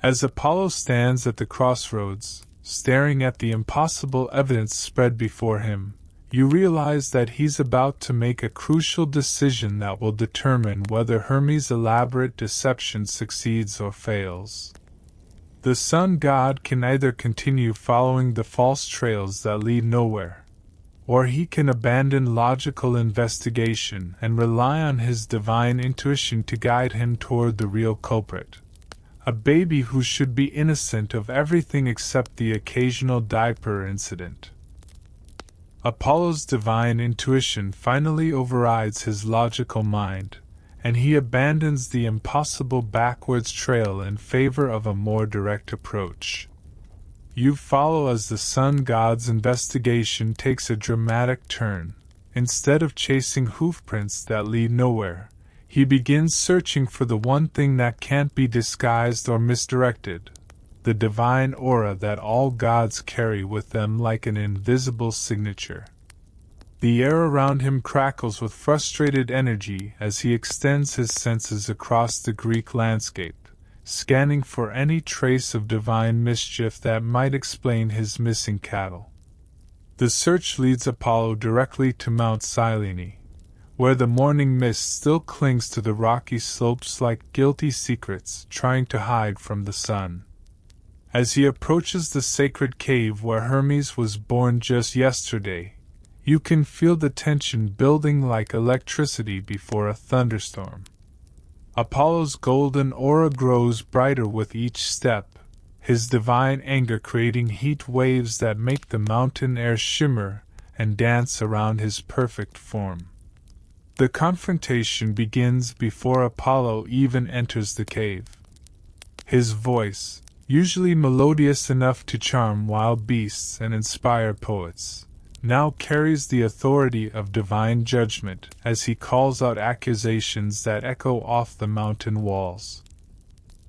As Apollo stands at the crossroads, staring at the impossible evidence spread before him, you realize that he's about to make a crucial decision that will determine whether Hermes' elaborate deception succeeds or fails. The sun god can either continue following the false trails that lead nowhere, or he can abandon logical investigation and rely on his divine intuition to guide him toward the real culprit, a baby who should be innocent of everything except the occasional diaper incident. Apollo's divine intuition finally overrides his logical mind, and he abandons the impossible backwards trail in favor of a more direct approach. You follow as the sun god's investigation takes a dramatic turn. Instead of chasing hoofprints that lead nowhere, he begins searching for the one thing that can't be disguised or misdirected, the divine aura that all gods carry with them like an invisible signature. The air around him crackles with frustrated energy as he extends his senses across the Greek landscape, scanning for any trace of divine mischief that might explain his missing cattle. The search leads Apollo directly to Mount Cyllene, where the morning mist still clings to the rocky slopes like guilty secrets trying to hide from the sun. As he approaches the sacred cave where Hermes was born just yesterday, you can feel the tension building like electricity before a thunderstorm. Apollo's golden aura grows brighter with each step, his divine anger creating heat waves that make the mountain air shimmer and dance around his perfect form. The confrontation begins before Apollo even enters the cave. His voice, usually melodious enough to charm wild beasts and inspire poets, now carries the authority of divine judgment as he calls out accusations that echo off the mountain walls.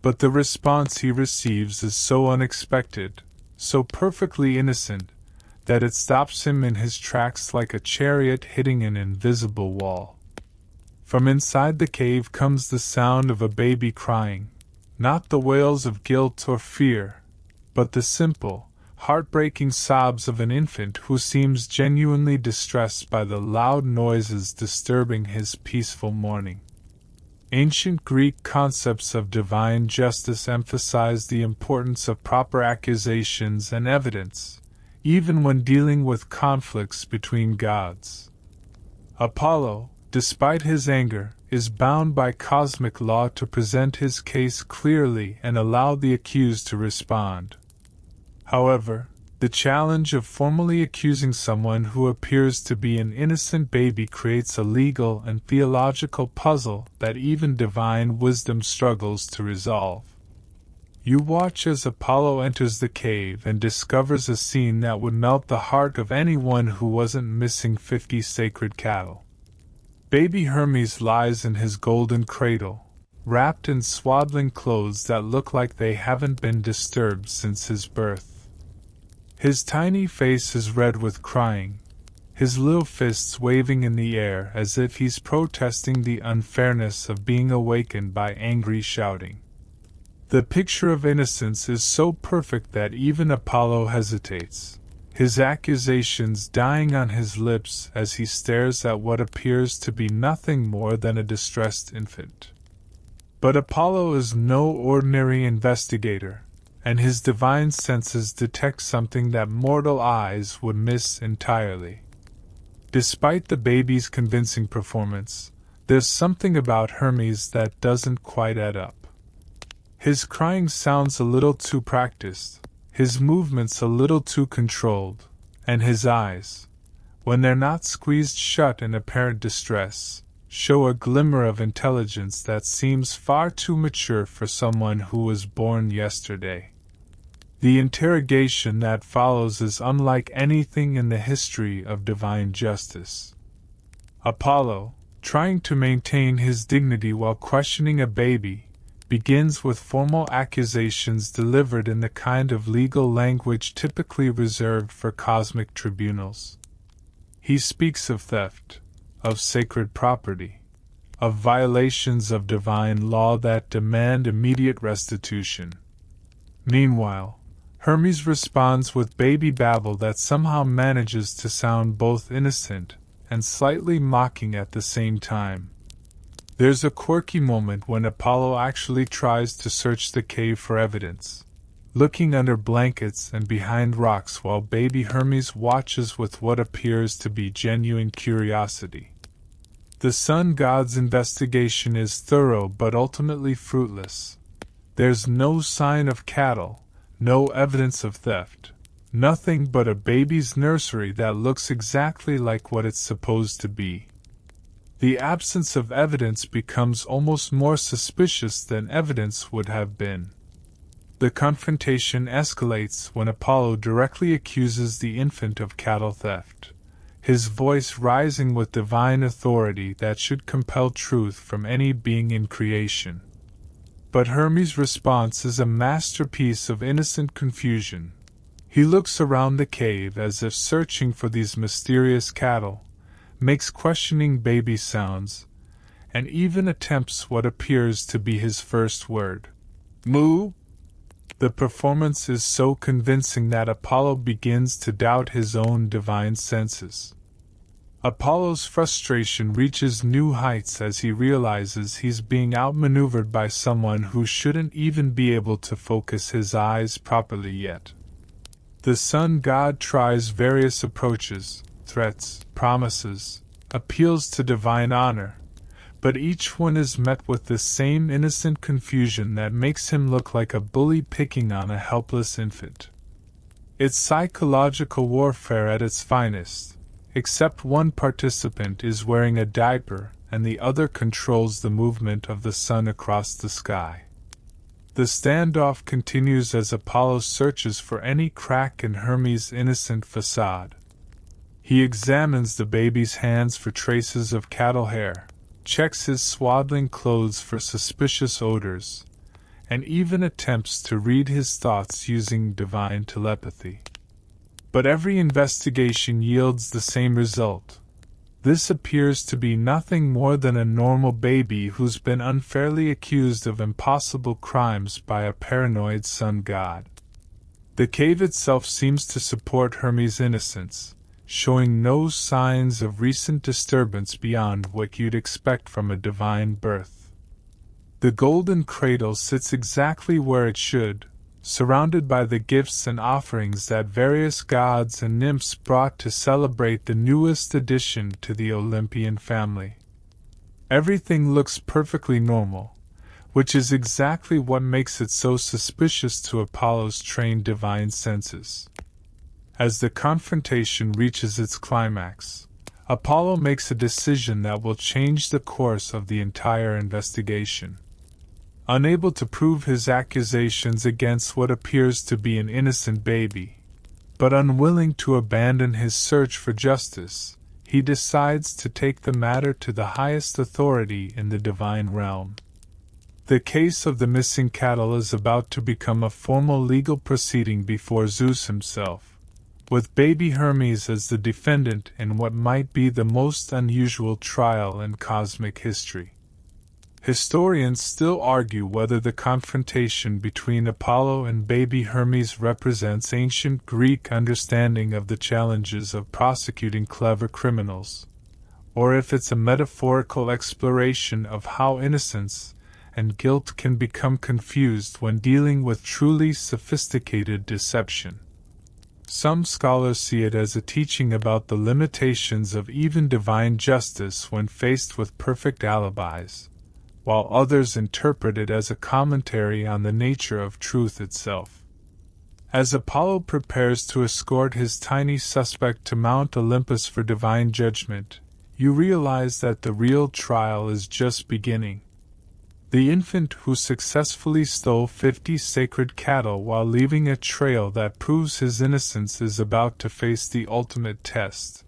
But the response he receives is so unexpected, so perfectly innocent, that it stops him in his tracks like a chariot hitting an invisible wall. From inside the cave comes the sound of a baby crying, not the wails of guilt or fear, but the simple, heartbreaking sobs of an infant who seems genuinely distressed by the loud noises disturbing his peaceful morning. Ancient Greek concepts of divine justice emphasize the importance of proper accusations and evidence, even when dealing with conflicts between gods. Apollo, despite his anger, is bound by cosmic law to present his case clearly and allow the accused to respond. However, the challenge of formally accusing someone who appears to be an innocent baby creates a legal and theological puzzle that even divine wisdom struggles to resolve. You watch as Apollo enters the cave and discovers a scene that would melt the heart of anyone who wasn't missing 50 sacred cattle. Baby Hermes lies in his golden cradle, wrapped in swaddling clothes that look like they haven't been disturbed since his birth. His tiny face is red with crying, his little fists waving in the air as if he's protesting the unfairness of being awakened by angry shouting. The picture of innocence is so perfect that even Apollo hesitates, his accusations dying on his lips as he stares at what appears to be nothing more than a distressed infant. But Apollo is no ordinary investigator, and his divine senses detect something that mortal eyes would miss entirely. Despite the baby's convincing performance, there's something about Hermes that doesn't quite add up. His crying sounds a little too practiced, his movements a little too controlled, and his eyes, when they're not squeezed shut in apparent distress, show a glimmer of intelligence that seems far too mature for someone who was born yesterday. The interrogation that follows is unlike anything in the history of divine justice. Apollo, trying to maintain his dignity while questioning a baby, begins with formal accusations delivered in the kind of legal language typically reserved for cosmic tribunals. He speaks of theft, of sacred property, of violations of divine law that demand immediate restitution. Meanwhile, Hermes responds with baby babble that somehow manages to sound both innocent and slightly mocking at the same time. There's a quirky moment when Apollo actually tries to search the cave for evidence, looking under blankets and behind rocks while baby Hermes watches with what appears to be genuine curiosity. The sun god's investigation is thorough but ultimately fruitless. There's no sign of cattle, no evidence of theft, nothing but a baby's nursery that looks exactly like what it's supposed to be. The absence of evidence becomes almost more suspicious than evidence would have been. The confrontation escalates when Apollo directly accuses the infant of cattle theft, his voice rising with divine authority that should compel truth from any being in creation. But Hermes' response is a masterpiece of innocent confusion. He looks around the cave as if searching for these mysterious cattle, makes questioning baby sounds, and even attempts what appears to be his first word. Moo! The performance is so convincing that Apollo begins to doubt his own divine senses. Apollo's frustration reaches new heights as he realizes he's being outmaneuvered by someone who shouldn't even be able to focus his eyes properly yet. The sun god tries various approaches, threats, promises, appeals to divine honor, but each one is met with the same innocent confusion that makes him look like a bully picking on a helpless infant. It's psychological warfare at its finest, except one participant is wearing a diaper and the other controls the movement of the sun across the sky. The standoff continues as Apollo searches for any crack in Hermes' innocent facade. He examines the baby's hands for traces of cattle hair, checks his swaddling clothes for suspicious odors, and even attempts to read his thoughts using divine telepathy. But every investigation yields the same result. This appears to be nothing more than a normal baby who's been unfairly accused of impossible crimes by a paranoid sun god. The cave itself seems to support Hermes' innocence, showing no signs of recent disturbance beyond what you'd expect from a divine birth. The golden cradle sits exactly where it should, surrounded by the gifts and offerings that various gods and nymphs brought to celebrate the newest addition to the Olympian family. Everything looks perfectly normal, which is exactly what makes it so suspicious to Apollo's trained divine senses. As the confrontation reaches its climax, Apollo makes a decision that will change the course of the entire investigation. Unable to prove his accusations against what appears to be an innocent baby, but unwilling to abandon his search for justice, he decides to take the matter to the highest authority in the divine realm. The case of the missing cattle is about to become a formal legal proceeding before Zeus himself, with baby Hermes as the defendant in what might be the most unusual trial in cosmic history. Historians still argue whether the confrontation between Apollo and baby Hermes represents ancient Greek understanding of the challenges of prosecuting clever criminals, or if it's a metaphorical exploration of how innocence and guilt can become confused when dealing with truly sophisticated deception. Some scholars see it as a teaching about the limitations of even divine justice when faced with perfect alibis, while others interpret it as a commentary on the nature of truth itself. As Apollo prepares to escort his tiny suspect to Mount Olympus for divine judgment, you realize that the real trial is just beginning. The infant who successfully stole 50 sacred cattle while leaving a trail that proves his innocence is about to face the ultimate test,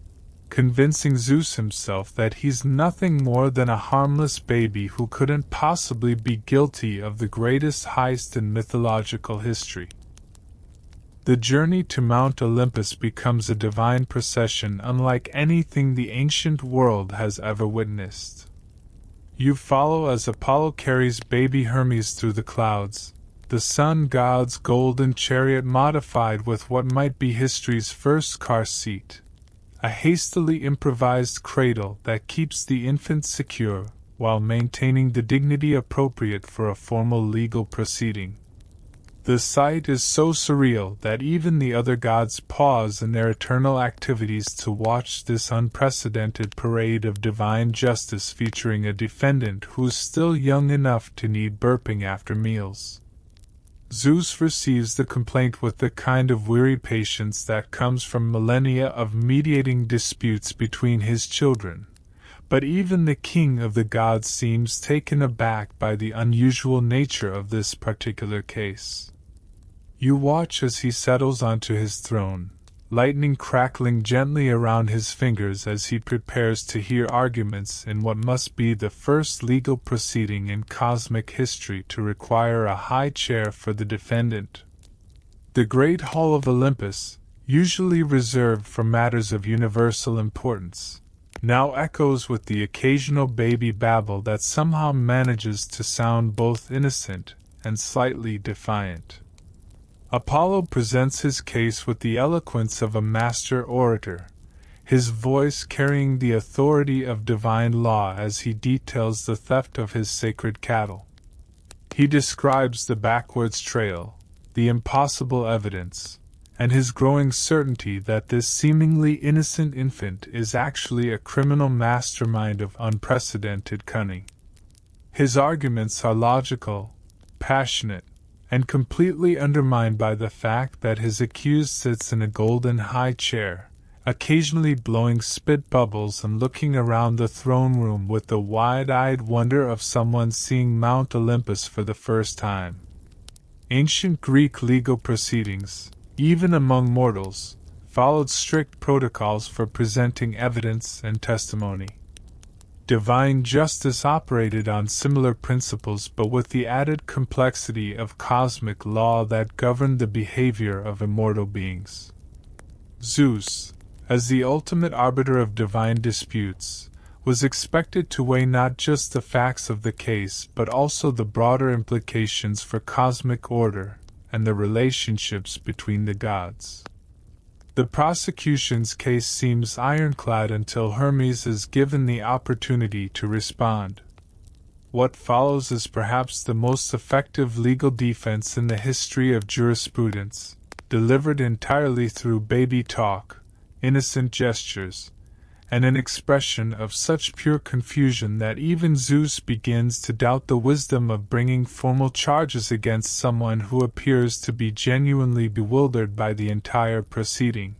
convincing Zeus himself that he's nothing more than a harmless baby who couldn't possibly be guilty of the greatest heist in mythological history. The journey to Mount Olympus becomes a divine procession unlike anything the ancient world has ever witnessed. You follow as Apollo carries baby Hermes through the clouds, the sun god's golden chariot modified with what might be history's first car seat, a hastily improvised cradle that keeps the infant secure while maintaining the dignity appropriate for a formal legal proceeding. The sight is so surreal that even the other gods pause in their eternal activities to watch this unprecedented parade of divine justice featuring a defendant who's still young enough to need burping after meals. Zeus receives the complaint with the kind of weary patience that comes from millennia of mediating disputes between his children, but even the king of the gods seems taken aback by the unusual nature of this particular case. You watch as he settles onto his throne, lightning crackling gently around his fingers as he prepares to hear arguments in what must be the first legal proceeding in cosmic history to require a high chair for the defendant. The Great Hall of Olympus, usually reserved for matters of universal importance, now echoes with the occasional baby babble that somehow manages to sound both innocent and slightly defiant. Apollo presents his case with the eloquence of a master orator, his voice carrying the authority of divine law as he details the theft of his sacred cattle. He describes the backwards trail, the impossible evidence, and his growing certainty that this seemingly innocent infant is actually a criminal mastermind of unprecedented cunning. His arguments are logical, passionate, and completely undermined by the fact that his accused sits in a golden high chair, occasionally blowing spit bubbles and looking around the throne room with the wide-eyed wonder of someone seeing Mount Olympus for the first time. Ancient Greek legal proceedings, even among mortals, followed strict protocols for presenting evidence and testimony. Divine justice operated on similar principles but with the added complexity of cosmic law that governed the behavior of immortal beings. Zeus, as the ultimate arbiter of divine disputes, was expected to weigh not just the facts of the case but also the broader implications for cosmic order and the relationships between the gods. The prosecution's case seems ironclad until Hermes is given the opportunity to respond. What follows is perhaps the most effective legal defense in the history of jurisprudence, delivered entirely through baby talk, innocent gestures, and an expression of such pure confusion that even Zeus begins to doubt the wisdom of bringing formal charges against someone who appears to be genuinely bewildered by the entire proceeding.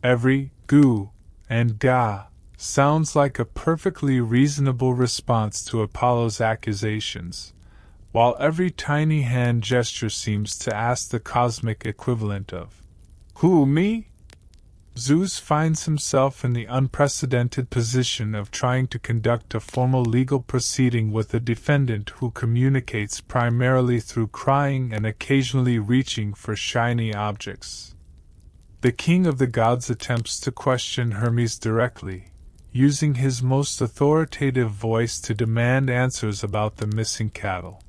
Every gu and ga sounds like a perfectly reasonable response to Apollo's accusations, while every tiny hand gesture seems to ask the cosmic equivalent of, "Who, me?" Zeus finds himself in the unprecedented position of trying to conduct a formal legal proceeding with a defendant who communicates primarily through crying and occasionally reaching for shiny objects. The king of the gods attempts to question Hermes directly, using his most authoritative voice to demand answers about the missing cattle.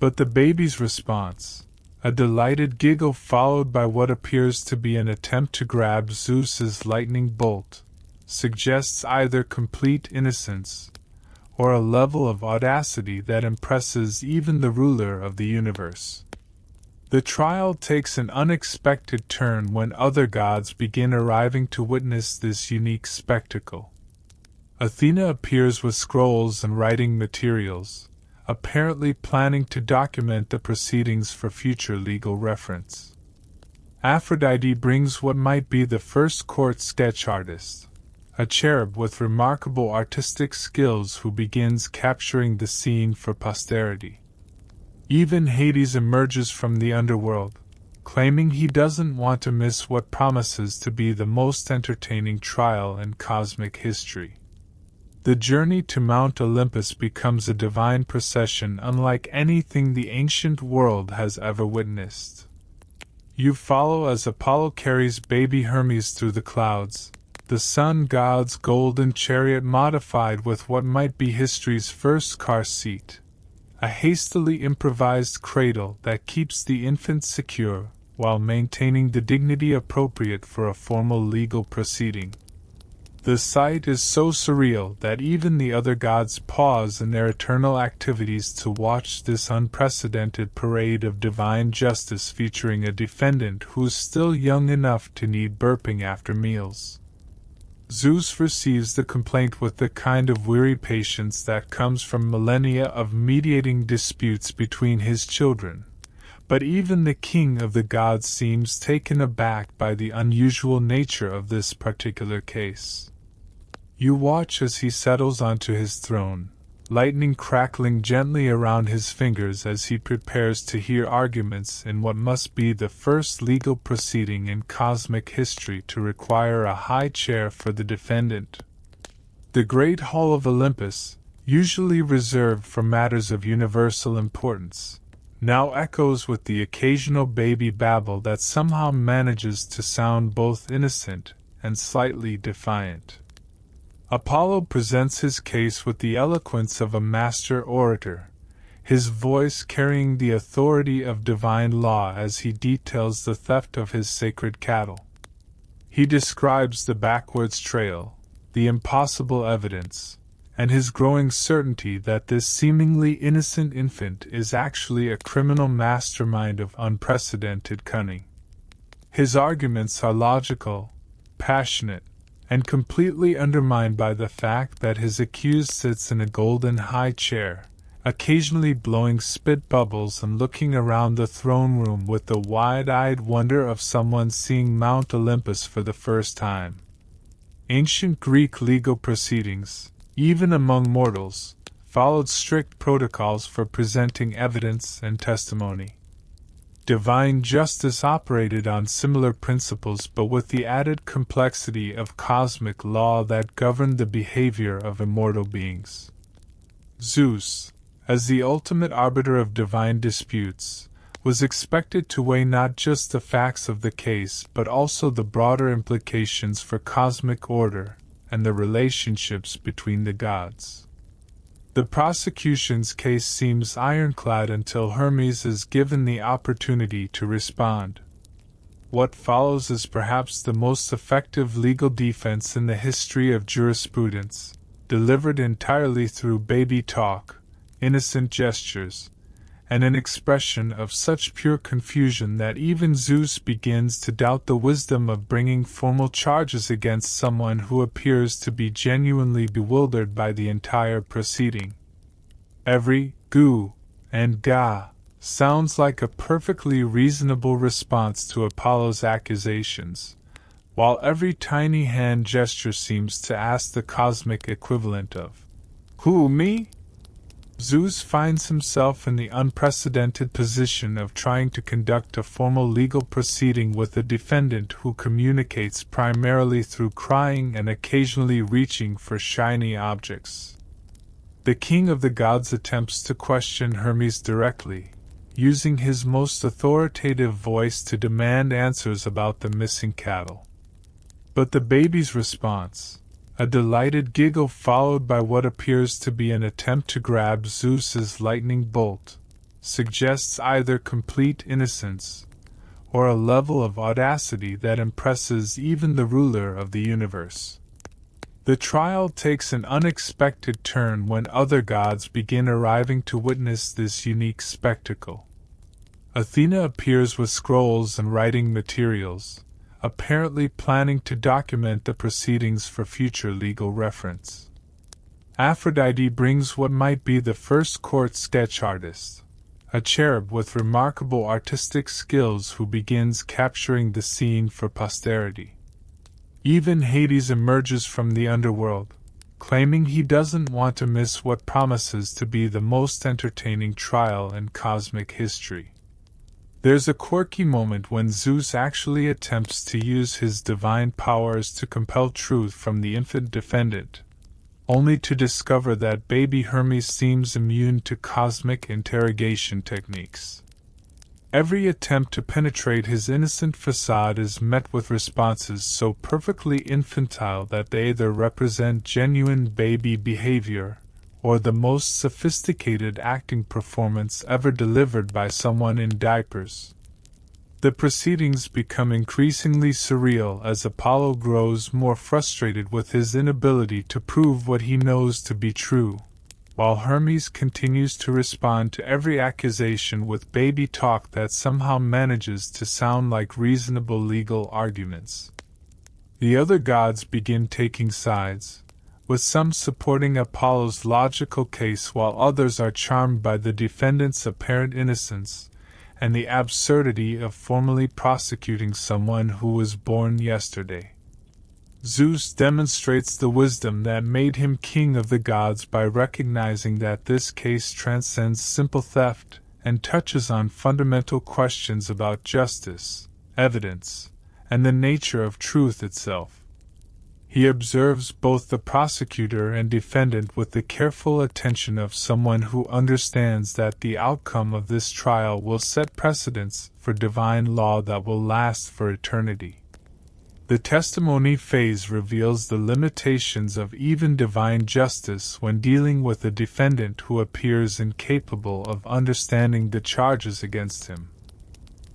But the baby's response, a delighted giggle followed by what appears to be an attempt to grab Zeus's lightning bolt, suggests either complete innocence or a level of audacity that impresses even the ruler of the universe. The trial takes an unexpected turn when other gods begin arriving to witness this unique spectacle. Athena appears with scrolls and writing materials, apparently planning to document the proceedings for future legal reference. Aphrodite brings what might be the first court sketch artist, a cherub with remarkable artistic skills who begins capturing the scene for posterity. Even Hades emerges from the underworld, claiming he doesn't want to miss what promises to be the most entertaining trial in cosmic history. The journey to Mount Olympus becomes a divine procession unlike anything the ancient world has ever witnessed. You follow as Apollo carries baby Hermes through the clouds, the sun god's golden chariot modified with what might be history's first car seat, a hastily improvised cradle that keeps the infant secure while maintaining the dignity appropriate for a formal legal proceeding. The sight is so surreal that even the other gods pause in their eternal activities to watch this unprecedented parade of divine justice featuring a defendant who's still young enough to need burping after meals. Zeus receives the complaint with the kind of weary patience that comes from millennia of mediating disputes between his children. But even the king of the gods seems taken aback by the unusual nature of this particular case. You watch as he settles onto his throne, lightning crackling gently around his fingers as he prepares to hear arguments in what must be the first legal proceeding in cosmic history to require a high chair for the defendant. The Great Hall of Olympus, usually reserved for matters of universal importance, now echoes with the occasional baby babble that somehow manages to sound both innocent and slightly defiant. Apollo presents his case with the eloquence of a master orator, his voice carrying the authority of divine law as he details the theft of his sacred cattle. He describes the backwards trail, the impossible evidence, and his growing certainty that this seemingly innocent infant is actually a criminal mastermind of unprecedented cunning. His arguments are logical, passionate, and completely undermined by the fact that his accused sits in a golden high chair, occasionally blowing spit bubbles and looking around the throne room with the wide-eyed wonder of someone seeing Mount Olympus for the first time. Ancient Greek legal proceedings, even among mortals, followed strict protocols for presenting evidence and testimony. Divine justice operated on similar principles but with the added complexity of cosmic law that governed the behavior of immortal beings. Zeus, as the ultimate arbiter of divine disputes, was expected to weigh not just the facts of the case but also the broader implications for cosmic order and the relationships between the gods. The prosecution's case seems ironclad until Hermes is given the opportunity to respond. What follows is perhaps the most effective legal defense in the history of jurisprudence, delivered entirely through baby talk, innocent gestures, and an expression of such pure confusion that even Zeus begins to doubt the wisdom of bringing formal charges against someone who appears to be genuinely bewildered by the entire proceeding. Every gu and ga sounds like a perfectly reasonable response to Apollo's accusations, while every tiny hand gesture seems to ask the cosmic equivalent of, "Who, me?" Zeus finds himself in the unprecedented position of trying to conduct a formal legal proceeding with a defendant who communicates primarily through crying and occasionally reaching for shiny objects. The king of the gods attempts to question Hermes directly, using his most authoritative voice to demand answers about the missing cattle. But the baby's response, a delighted giggle followed by what appears to be an attempt to grab Zeus's lightning bolt, suggests either complete innocence or a level of audacity that impresses even the ruler of the universe. The trial takes an unexpected turn when other gods begin arriving to witness this unique spectacle. Athena appears with scrolls and writing materials, apparently planning to document the proceedings for future legal reference. Aphrodite brings what might be the first court sketch artist, a cherub with remarkable artistic skills who begins capturing the scene for posterity. Even Hades emerges from the underworld, claiming he doesn't want to miss what promises to be the most entertaining trial in cosmic history. There's a quirky moment when Zeus actually attempts to use his divine powers to compel truth from the infant defendant, only to discover that baby Hermes seems immune to cosmic interrogation techniques. Every attempt to penetrate his innocent facade is met with responses so perfectly infantile that they either represent genuine baby behavior or the most sophisticated acting performance ever delivered by someone in diapers. The proceedings become increasingly surreal as Apollo grows more frustrated with his inability to prove what he knows to be true, while Hermes continues to respond to every accusation with baby talk that somehow manages to sound like reasonable legal arguments. The other gods begin taking sides, with some supporting Apollo's logical case while others are charmed by the defendant's apparent innocence and the absurdity of formally prosecuting someone who was born yesterday. Zeus demonstrates the wisdom that made him king of the gods by recognizing that this case transcends simple theft and touches on fundamental questions about justice, evidence, and the nature of truth itself. He observes both the prosecutor and defendant with the careful attention of someone who understands that the outcome of this trial will set precedents for divine law that will last for eternity. The testimony phase reveals the limitations of even divine justice when dealing with a defendant who appears incapable of understanding the charges against him.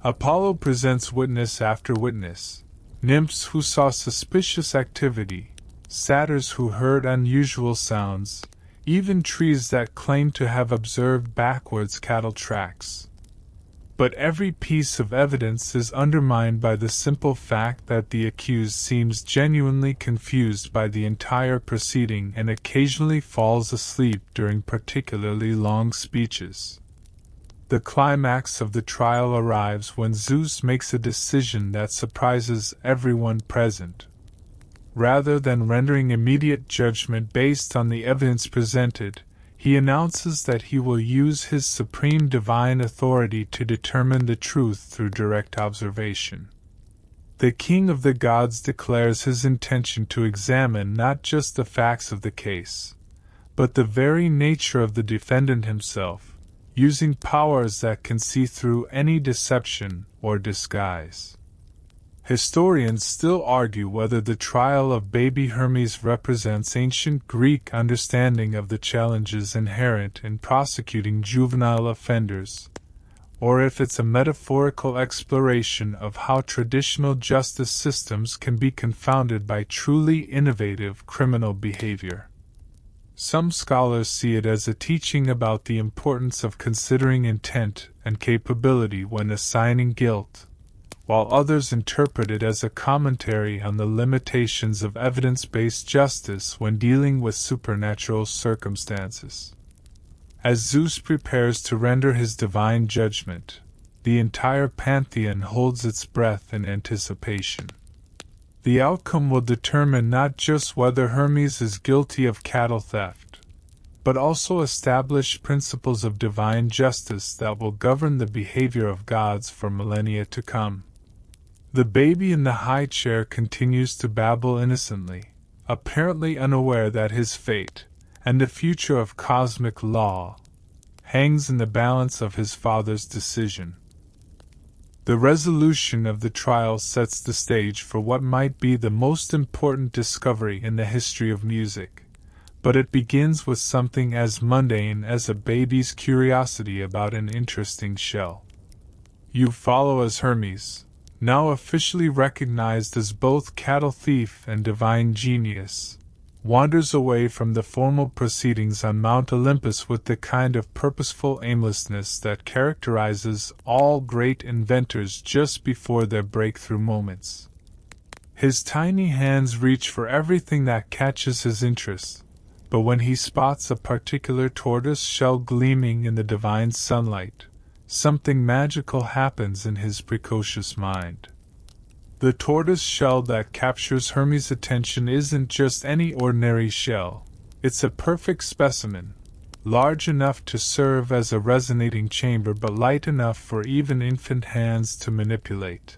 Apollo presents witness after witness, nymphs who saw suspicious activity, satyrs who heard unusual sounds, even trees that claimed to have observed backwards cattle tracks. But every piece of evidence is undermined by the simple fact that the accused seems genuinely confused by the entire proceeding and occasionally falls asleep during particularly long speeches. The climax of the trial arrives when Zeus makes a decision that surprises everyone present. Rather than rendering immediate judgment based on the evidence presented, he announces that he will use his supreme divine authority to determine the truth through direct observation. The king of the gods declares his intention to examine not just the facts of the case, but the very nature of the defendant himself, using powers that can see through any deception or disguise. Historians still argue whether the trial of baby Hermes represents ancient Greek understanding of the challenges inherent in prosecuting juvenile offenders, or if it's a metaphorical exploration of how traditional justice systems can be confounded by truly innovative criminal behavior. Some scholars see it as a teaching about the importance of considering intent and capability when assigning guilt, while others interpret it as a commentary on the limitations of evidence-based justice when dealing with supernatural circumstances. As Zeus prepares to render his divine judgment, the entire pantheon holds its breath in anticipation. The outcome will determine not just whether Hermes is guilty of cattle theft, but also establish principles of divine justice that will govern the behavior of gods for millennia to come. The baby in the high chair continues to babble innocently, apparently unaware that his fate, and the future of cosmic law, hangs in the balance of his father's decision. The resolution of the trial sets the stage for what might be the most important discovery in the history of music, but it begins with something as mundane as a baby's curiosity about an interesting shell. You follow as Hermes, now officially recognized as both cattle thief and divine genius, wanders away from the formal proceedings on Mount Olympus with the kind of purposeful aimlessness that characterizes all great inventors just before their breakthrough moments. His tiny hands reach for everything that catches his interest, but when he spots a particular tortoise shell gleaming in the divine sunlight, something magical happens in his precocious mind. The tortoise shell that captures Hermes' attention isn't just any ordinary shell, it's a perfect specimen, large enough to serve as a resonating chamber but light enough for even infant hands to manipulate.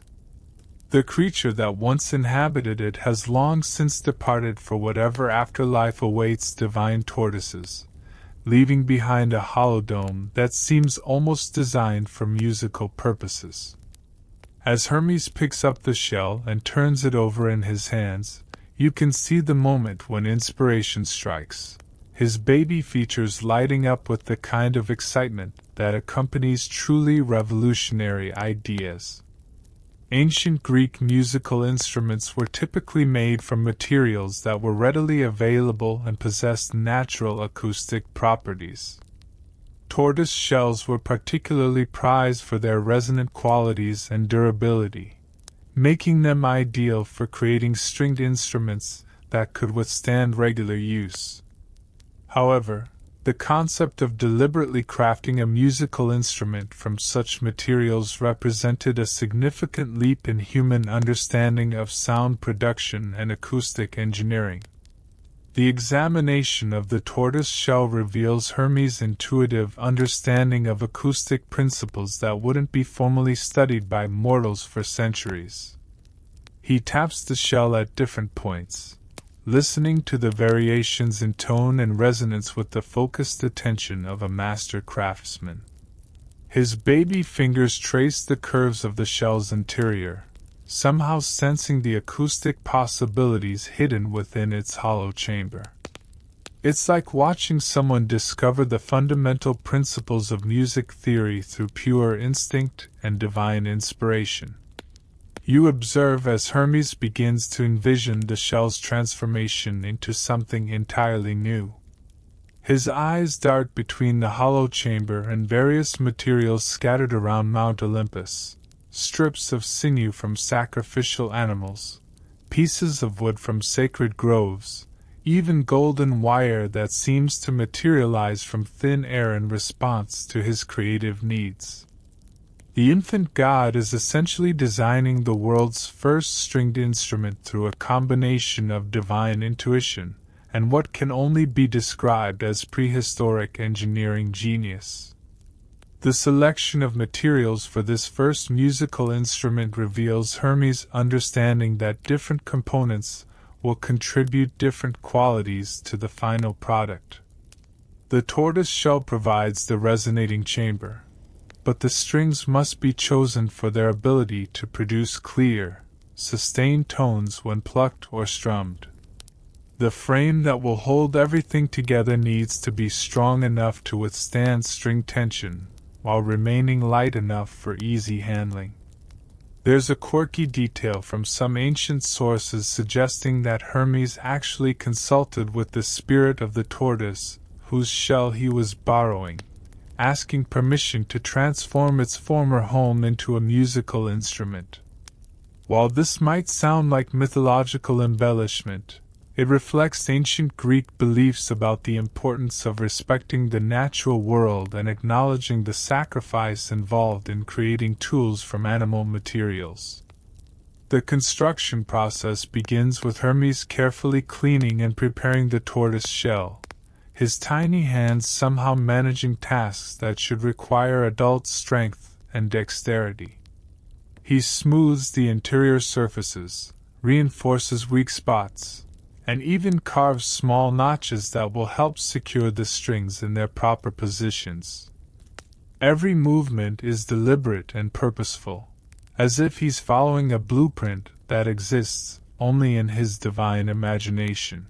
The creature that once inhabited it has long since departed for whatever afterlife awaits divine tortoises, leaving behind a hollow dome that seems almost designed for musical purposes. As Hermes picks up the shell and turns it over in his hands, you can see the moment when inspiration strikes, his baby features lighting up with the kind of excitement that accompanies truly revolutionary ideas. Ancient Greek musical instruments were typically made from materials that were readily available and possessed natural acoustic properties. Tortoise shells were particularly prized for their resonant qualities and durability, making them ideal for creating stringed instruments that could withstand regular use. However, the concept of deliberately crafting a musical instrument from such materials represented a significant leap in human understanding of sound production and acoustic engineering. The examination of the tortoise shell reveals Hermes' intuitive understanding of acoustic principles that wouldn't be formally studied by mortals for centuries. He taps the shell at different points, listening to the variations in tone and resonance with the focused attention of a master craftsman. His baby fingers trace the curves of the shell's interior, somehow sensing the acoustic possibilities hidden within its hollow chamber. It's like watching someone discover the fundamental principles of music theory through pure instinct and divine inspiration. You observe as Hermes begins to envision the shell's transformation into something entirely new. His eyes dart between the hollow chamber and various materials scattered around Mount Olympus, strips of sinew from sacrificial animals, pieces of wood from sacred groves, even golden wire that seems to materialize from thin air in response to his creative needs. The infant god is essentially designing the world's first stringed instrument through a combination of divine intuition and what can only be described as prehistoric engineering genius. The selection of materials for this first musical instrument reveals Hermes' understanding that different components will contribute different qualities to the final product. The tortoise shell provides the resonating chamber, but the strings must be chosen for their ability to produce clear, sustained tones when plucked or strummed. The frame that will hold everything together needs to be strong enough to withstand string tension, while remaining light enough for easy handling. There's a quirky detail from some ancient sources suggesting that Hermes actually consulted with the spirit of the tortoise, whose shell he was borrowing, asking permission to transform its former home into a musical instrument. While this might sound like mythological embellishment, it reflects ancient Greek beliefs about the importance of respecting the natural world and acknowledging the sacrifice involved in creating tools from animal materials. The construction process begins with Hermes carefully cleaning and preparing the tortoise shell, his tiny hands somehow managing tasks that should require adult strength and dexterity. He smooths the interior surfaces, reinforces weak spots, and even carves small notches that will help secure the strings in their proper positions. Every movement is deliberate and purposeful, as if he's following a blueprint that exists only in his divine imagination.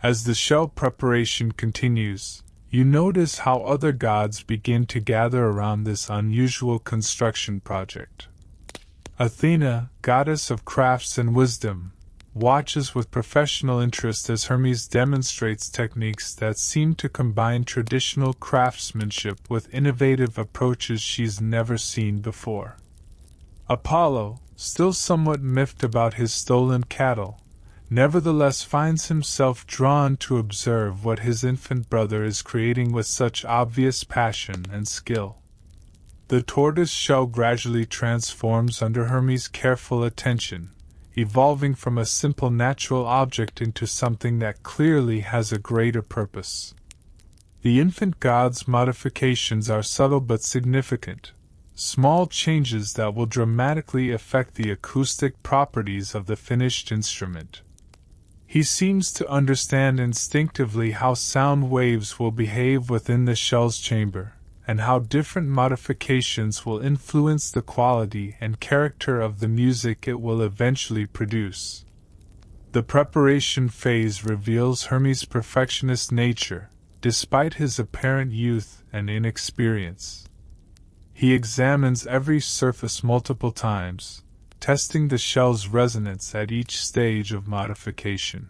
As the shell preparation continues, you notice how other gods begin to gather around this unusual construction project. Athena, goddess of crafts and wisdom, watches with professional interest as Hermes demonstrates techniques that seem to combine traditional craftsmanship with innovative approaches she's never seen before. Apollo, still somewhat miffed about his stolen cattle, nevertheless finds himself drawn to observe what his infant brother is creating with such obvious passion and skill. The tortoise shell gradually transforms under Hermes' careful attention, evolving from a simple natural object into something that clearly has a greater purpose. The infant god's modifications are subtle but significant, small changes that will dramatically affect the acoustic properties of the finished instrument. He seems to understand instinctively how sound waves will behave within the shell's chamber, and how different modifications will influence the quality and character of the music it will eventually produce. The preparation phase reveals Hermes' perfectionist nature, despite his apparent youth and inexperience. He examines every surface multiple times, testing the shell's resonance at each stage of modification.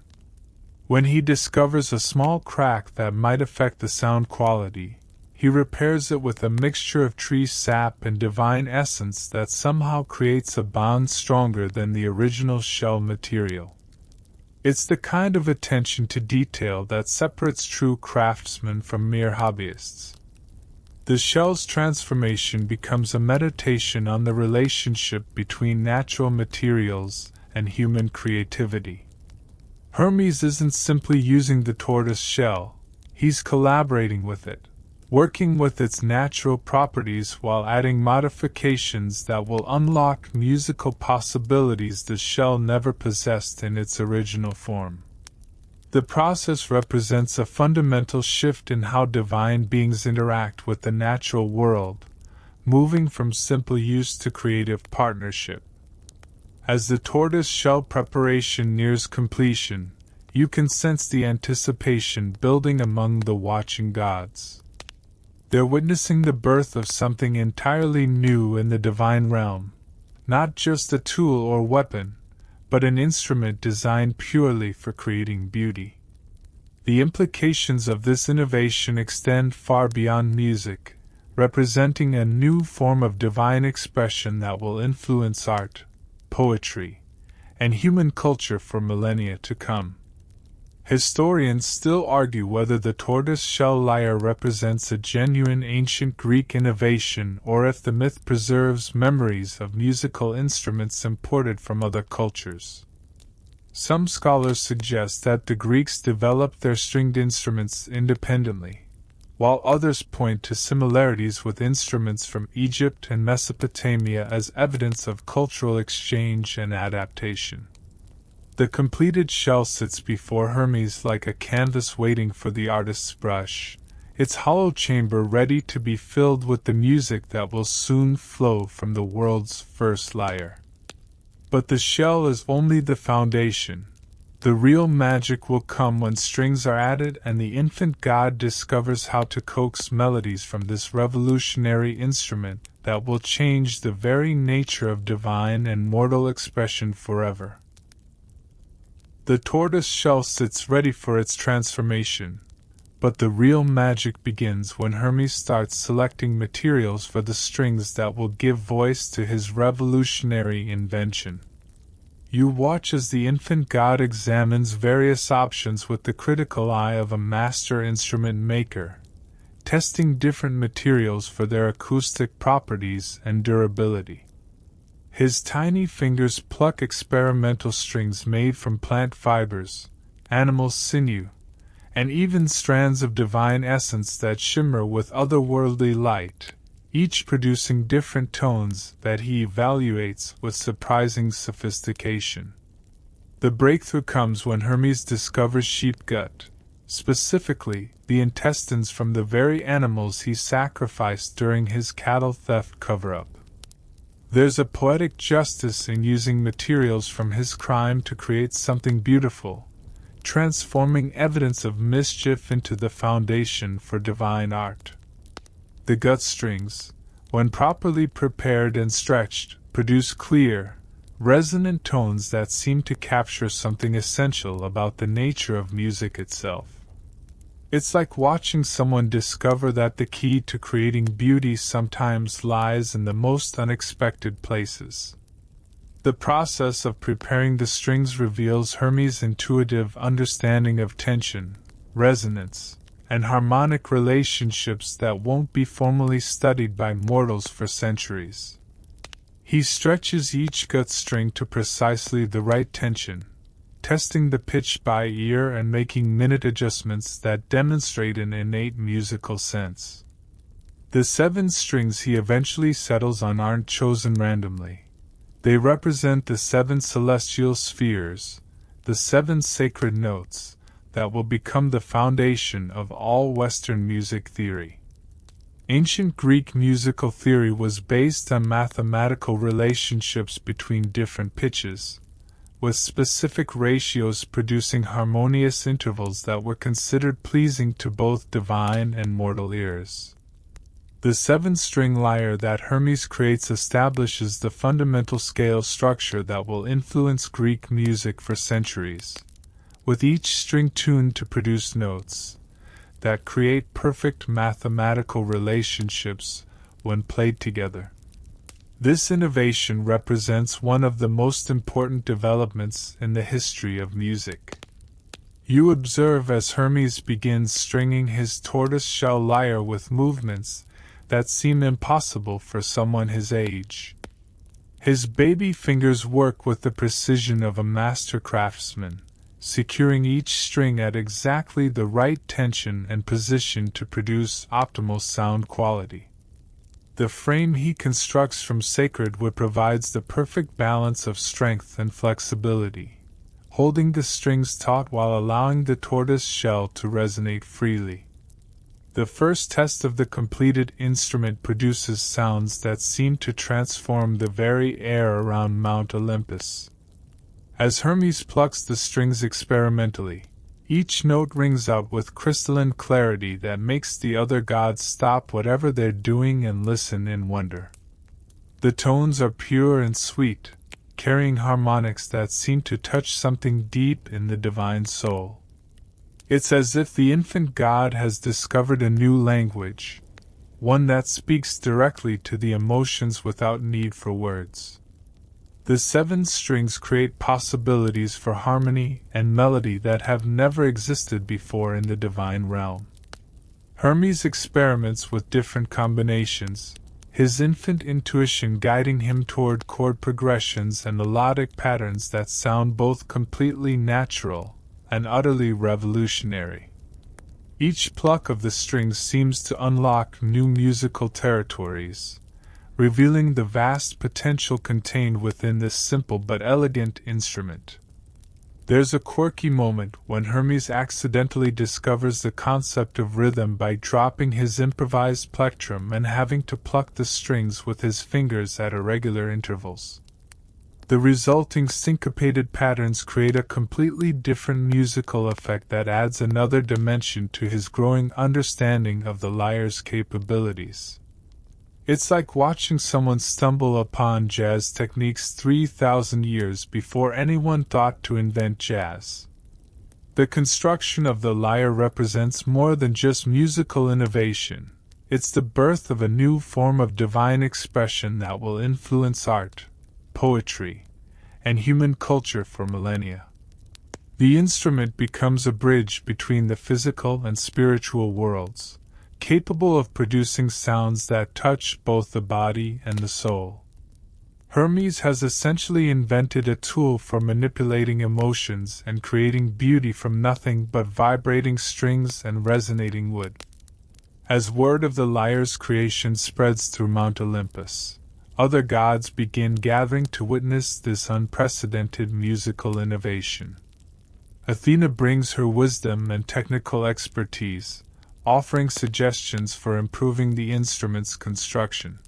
When he discovers a small crack that might affect the sound quality, he repairs it with a mixture of tree sap and divine essence that somehow creates a bond stronger than the original shell material. It's the kind of attention to detail that separates true craftsmen from mere hobbyists. The shell's transformation becomes a meditation on the relationship between natural materials and human creativity. Hermes isn't simply using the tortoise shell, he's collaborating with it, working with its natural properties while adding modifications that will unlock musical possibilities the shell never possessed in its original form. The process represents a fundamental shift in how divine beings interact with the natural world, moving from simple use to creative partnership. As the tortoise shell preparation nears completion, you can sense the anticipation building among the watching gods. They're witnessing the birth of something entirely new in the divine realm, not just a tool or weapon, but an instrument designed purely for creating beauty. The implications of this innovation extend far beyond music, representing a new form of divine expression that will influence art, poetry, and human culture for millennia to come. Historians still argue whether the tortoise-shell lyre represents a genuine ancient Greek innovation or if the myth preserves memories of musical instruments imported from other cultures. Some scholars suggest that the Greeks developed their stringed instruments independently, while others point to similarities with instruments from Egypt and Mesopotamia as evidence of cultural exchange and adaptation. The completed shell sits before Hermes like a canvas waiting for the artist's brush, its hollow chamber ready to be filled with the music that will soon flow from the world's first lyre. But the shell is only the foundation. The real magic will come when strings are added and the infant god discovers how to coax melodies from this revolutionary instrument that will change the very nature of divine and mortal expression forever. The tortoise shell sits ready for its transformation, but the real magic begins when Hermes starts selecting materials for the strings that will give voice to his revolutionary invention. You watch as the infant god examines various options with the critical eye of a master instrument maker, testing different materials for their acoustic properties and durability. His tiny fingers pluck experimental strings made from plant fibers, animal sinew, and even strands of divine essence that shimmer with otherworldly light, each producing different tones that he evaluates with surprising sophistication. The breakthrough comes when Hermes discovers sheep gut, specifically the intestines from the very animals he sacrificed during his cattle theft cover-up. There's a poetic justice in using materials from his crime to create something beautiful, transforming evidence of mischief into the foundation for divine art. The gut strings, when properly prepared and stretched, produce clear, resonant tones that seem to capture something essential about the nature of music itself. It's like watching someone discover that the key to creating beauty sometimes lies in the most unexpected places. The process of preparing the strings reveals Hermes' intuitive understanding of tension, resonance, and harmonic relationships that won't be formally studied by mortals for centuries. He stretches each gut string to precisely the right tension, testing the pitch by ear and making minute adjustments that demonstrate an innate musical sense. The 7 strings he eventually settles on aren't chosen randomly. They represent the 7 celestial spheres, the 7 sacred notes, that will become the foundation of all Western music theory. Ancient Greek musical theory was based on mathematical relationships between different pitches, with specific ratios producing harmonious intervals that were considered pleasing to both divine and mortal ears. The 7-string lyre that Hermes creates establishes the fundamental scale structure that will influence Greek music for centuries, with each string tuned to produce notes that create perfect mathematical relationships when played together. This innovation represents one of the most important developments in the history of music. You observe as Hermes begins stringing his tortoise-shell lyre with movements that seem impossible for someone his age. His baby fingers work with the precision of a master craftsman, securing each string at exactly the right tension and position to produce optimal sound quality. The frame he constructs from sacred wood provides the perfect balance of strength and flexibility, holding the strings taut while allowing the tortoise shell to resonate freely. The first test of the completed instrument produces sounds that seem to transform the very air around Mount Olympus. As Hermes plucks the strings experimentally, each note rings out with crystalline clarity that makes the other gods stop whatever they're doing and listen in wonder. The tones are pure and sweet, carrying harmonics that seem to touch something deep in the divine soul. It's as if the infant God has discovered a new language, one that speaks directly to the emotions without need for words. The 7 strings create possibilities for harmony and melody that have never existed before in the divine realm. Hermes experiments with different combinations, his infant intuition guiding him toward chord progressions and melodic patterns that sound both completely natural and utterly revolutionary. Each pluck of the strings seems to unlock new musical territories, revealing the vast potential contained within this simple but elegant instrument. There's a quirky moment when Hermes accidentally discovers the concept of rhythm by dropping his improvised plectrum and having to pluck the strings with his fingers at irregular intervals. The resulting syncopated patterns create a completely different musical effect that adds another dimension to his growing understanding of the lyre's capabilities. It's like watching someone stumble upon jazz techniques 3,000 years before anyone thought to invent jazz. The construction of the lyre represents more than just musical innovation. It's the birth of a new form of divine expression that will influence art, poetry, and human culture for millennia. The instrument becomes a bridge between the physical and spiritual worlds, capable of producing sounds that touch both the body and the soul. Hermes has essentially invented a tool for manipulating emotions and creating beauty from nothing but vibrating strings and resonating wood. As word of the lyre's creation spreads through Mount Olympus, other gods begin gathering to witness this unprecedented musical innovation. Athena brings her wisdom and technical expertise, offering suggestions for improving the instrument's construction.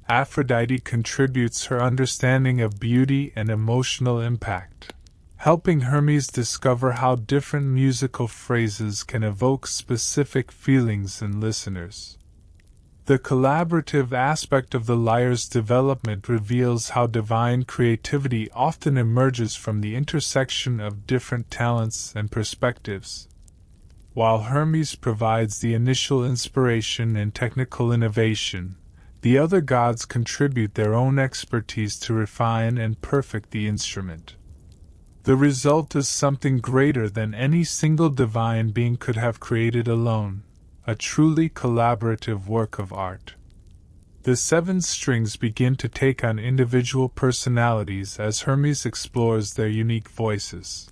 Aphrodite contributes her understanding of beauty and emotional impact, helping Hermes discover how different musical phrases can evoke specific feelings in listeners. The collaborative aspect of the lyre's development reveals how divine creativity often emerges from the intersection of different talents and perspectives. While Hermes provides the initial inspiration and technical innovation, the other gods contribute their own expertise to refine and perfect the instrument. The result is something greater than any single divine being could have created alone, a truly collaborative work of art. The 7 strings begin to take on individual personalities as Hermes explores their unique voices.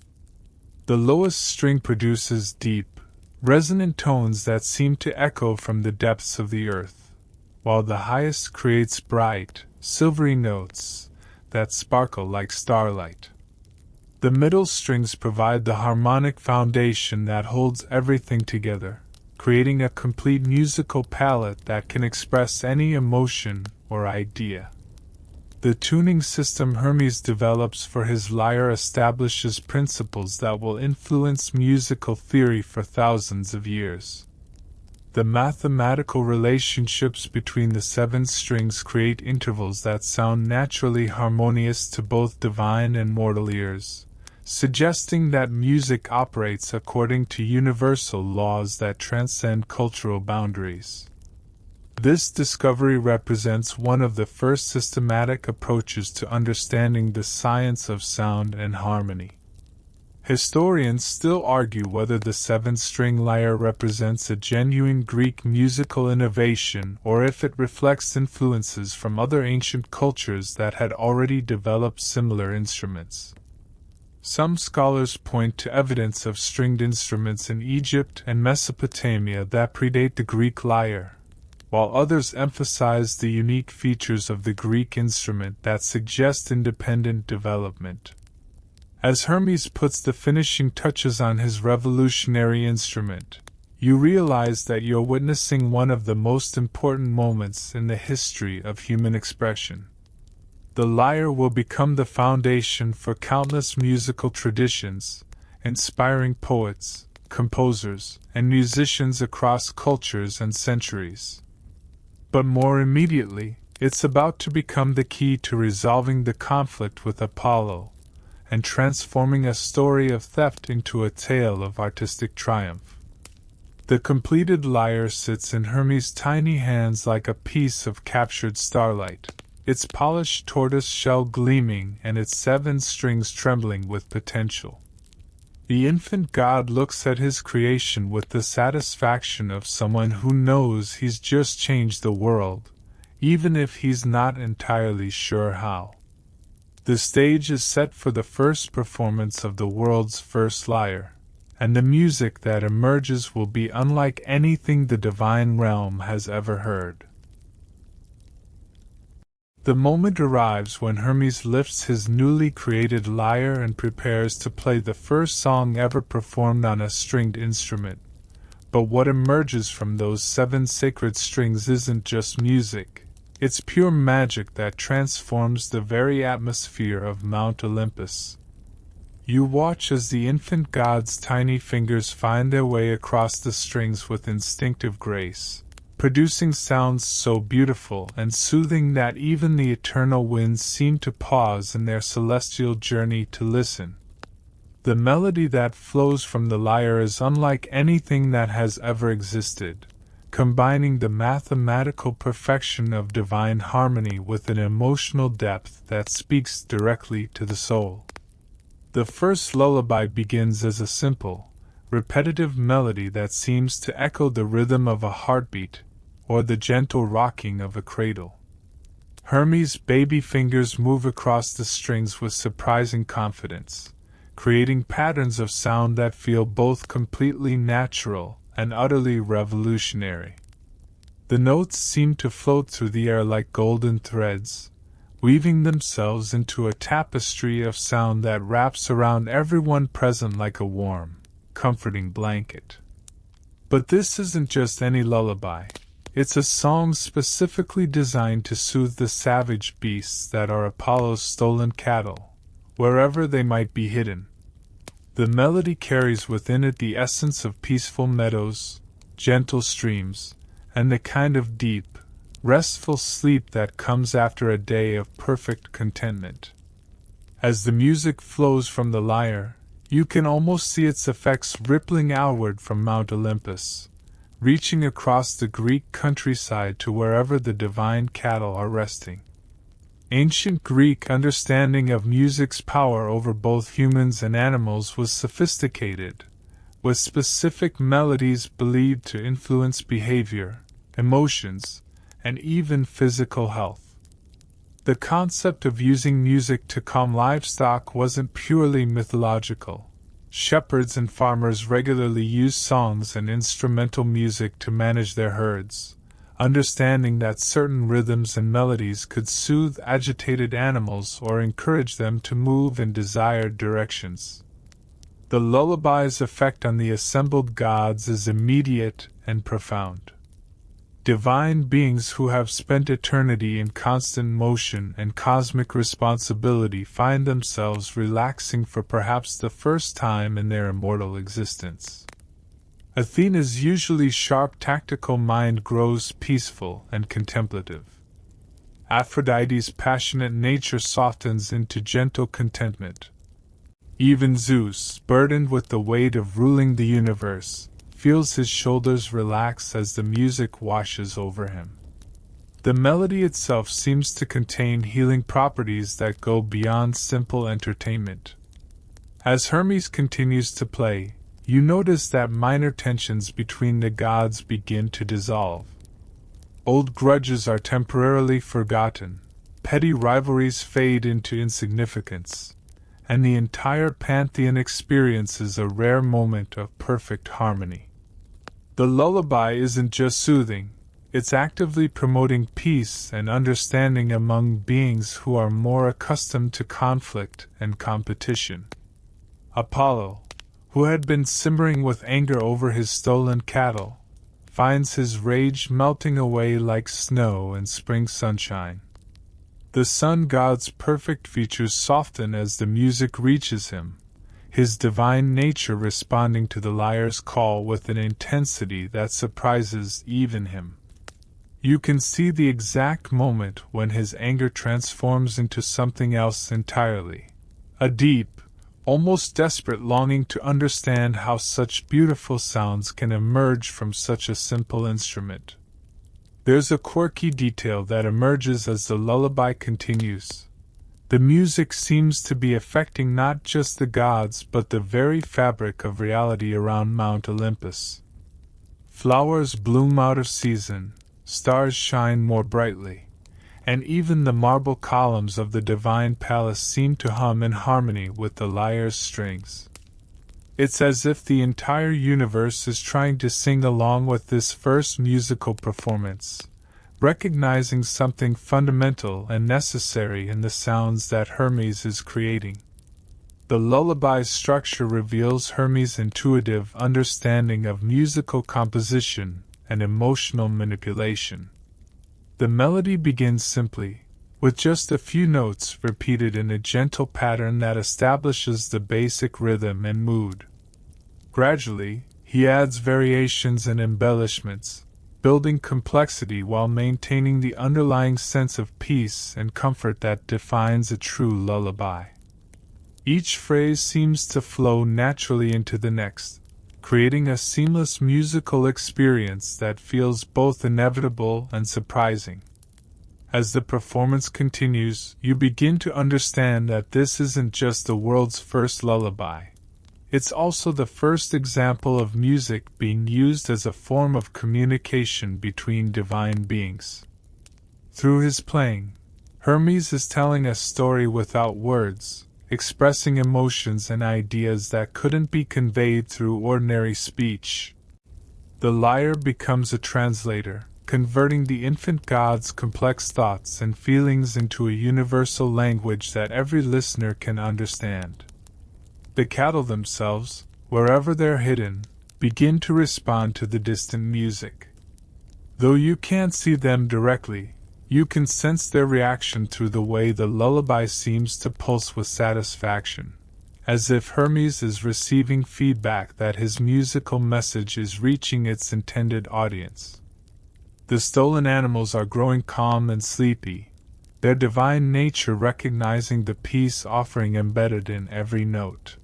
The lowest string produces deep, resonant tones that seem to echo from the depths of the earth, while the highest creates bright, silvery notes that sparkle like starlight. The middle strings provide the harmonic foundation that holds everything together, creating a complete musical palette that can express any emotion or idea. The tuning system Hermes develops for his lyre establishes principles that will influence musical theory for thousands of years. The mathematical relationships between the 7 strings create intervals that sound naturally harmonious to both divine and mortal ears, suggesting that music operates according to universal laws that transcend cultural boundaries. This discovery represents one of the first systematic approaches to understanding the science of sound and harmony. Historians still argue whether the 7-string lyre represents a genuine Greek musical innovation or if it reflects influences from other ancient cultures that had already developed similar instruments. Some scholars point to evidence of stringed instruments in Egypt and Mesopotamia that predate the Greek lyre, while others emphasize the unique features of the Greek instrument that suggest independent development. As Hermes puts the finishing touches on his revolutionary instrument, you realize that you're witnessing one of the most important moments in the history of human expression. The lyre will become the foundation for countless musical traditions, inspiring poets, composers, and musicians across cultures and centuries. But more immediately, It's about to become the key to resolving the conflict with Apollo, and transforming a story of theft into a tale of artistic triumph. The completed lyre sits in Hermes' tiny hands like a piece of captured starlight, its polished tortoise shell gleaming and its 7 strings trembling with potential. The infant god looks at his creation with the satisfaction of someone who knows he's just changed the world, even if he's not entirely sure how. The stage is set for the first performance of the world's first lyre, and the music that emerges will be unlike anything the divine realm has ever heard. The moment arrives when Hermes lifts his newly created lyre and prepares to play the first song ever performed on a stringed instrument. But what emerges from those 7 sacred strings isn't just music, it's pure magic that transforms the very atmosphere of Mount Olympus. You watch as the infant god's tiny fingers find their way across the strings with instinctive grace, producing sounds so beautiful and soothing that even the eternal winds seem to pause in their celestial journey to listen. The melody that flows from the lyre is unlike anything that has ever existed, combining the mathematical perfection of divine harmony with an emotional depth that speaks directly to the soul. The first lullaby begins as a simple, repetitive melody that seems to echo the rhythm of a heartbeat, or the gentle rocking of a cradle. Hermes' baby fingers move across the strings with surprising confidence, creating patterns of sound that feel both completely natural and utterly revolutionary. The notes seem to float through the air like golden threads, weaving themselves into a tapestry of sound that wraps around everyone present like a warm, comforting blanket. But this isn't just any lullaby. It's a song specifically designed to soothe the savage beasts that are Apollo's stolen cattle, wherever they might be hidden. The melody carries within it the essence of peaceful meadows, gentle streams, and the kind of deep, restful sleep that comes after a day of perfect contentment. As the music flows from the lyre, you can almost see its effects rippling outward from Mount Olympus, reaching across the Greek countryside to wherever the divine cattle are resting. Ancient Greek understanding of music's power over both humans and animals was sophisticated, with specific melodies believed to influence behavior, emotions, and even physical health. The concept of using music to calm livestock wasn't purely mythological. Shepherds and farmers regularly used songs and instrumental music to manage their herds, understanding that certain rhythms and melodies could soothe agitated animals or encourage them to move in desired directions. The lullaby's effect on the assembled gods is immediate and profound. Divine beings who have spent eternity in constant motion and cosmic responsibility find themselves relaxing for perhaps the first time in their immortal existence. Athena's usually sharp tactical mind grows peaceful and contemplative. Aphrodite's passionate nature softens into gentle contentment. Even Zeus, burdened with the weight of ruling the universe, feels his shoulders relax as the music washes over him. The melody itself seems to contain healing properties that go beyond simple entertainment. As Hermes continues to play, you notice that minor tensions between the gods begin to dissolve. Old grudges are temporarily forgotten, petty rivalries fade into insignificance, and the entire pantheon experiences a rare moment of perfect harmony. The lullaby isn't just soothing, it's actively promoting peace and understanding among beings who are more accustomed to conflict and competition. Apollo, who had been simmering with anger over his stolen cattle, finds his rage melting away like snow in spring sunshine. The sun god's perfect features soften as the music reaches him, his divine nature responding to the lyre's call with an intensity that surprises even him. You can see the exact moment when his anger transforms into something else entirely. A deep, almost desperate longing to understand how such beautiful sounds can emerge from such a simple instrument. There's a quirky detail that emerges as the lullaby continues. The music seems to be affecting not just the gods but the very fabric of reality around Mount Olympus. Flowers bloom out of season, stars shine more brightly, and even the marble columns of the divine palace seem to hum in harmony with the lyre's strings. It's as if the entire universe is trying to sing along with this first musical performance, recognizing something fundamental and necessary in the sounds that Hermes is creating. The lullaby's structure reveals Hermes' intuitive understanding of musical composition and emotional manipulation. The melody begins simply, with just a few notes repeated in a gentle pattern that establishes the basic rhythm and mood. Gradually, he adds variations and embellishments, building complexity while maintaining the underlying sense of peace and comfort that defines a true lullaby. Each phrase seems to flow naturally into the next, creating a seamless musical experience that feels both inevitable and surprising. As the performance continues, you begin to understand that this isn't just the world's first lullaby. It's also the first example of music being used as a form of communication between divine beings. Through his playing, Hermes is telling a story without words, expressing emotions and ideas that couldn't be conveyed through ordinary speech. The lyre becomes a translator, converting the infant god's complex thoughts and feelings into a universal language that every listener can understand. The cattle themselves, wherever they're hidden, begin to respond to the distant music. Though you can't see them directly, you can sense their reaction through the way the lullaby seems to pulse with satisfaction, as if Hermes is receiving feedback that his musical message is reaching its intended audience. The stolen animals are growing calm and sleepy, their divine nature recognizing the peace offering embedded in every note.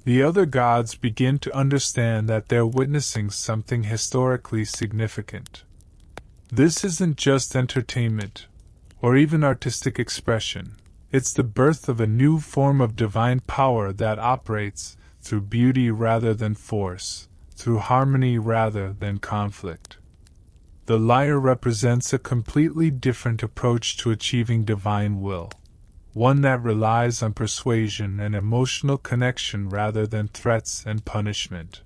The other gods begin to understand that they're witnessing something historically significant. This isn't just entertainment, or even artistic expression. It's the birth of a new form of divine power that operates through beauty rather than force, through harmony rather than conflict. The lyre represents a completely different approach to achieving divine will, one that relies on persuasion and emotional connection rather than threats and punishment.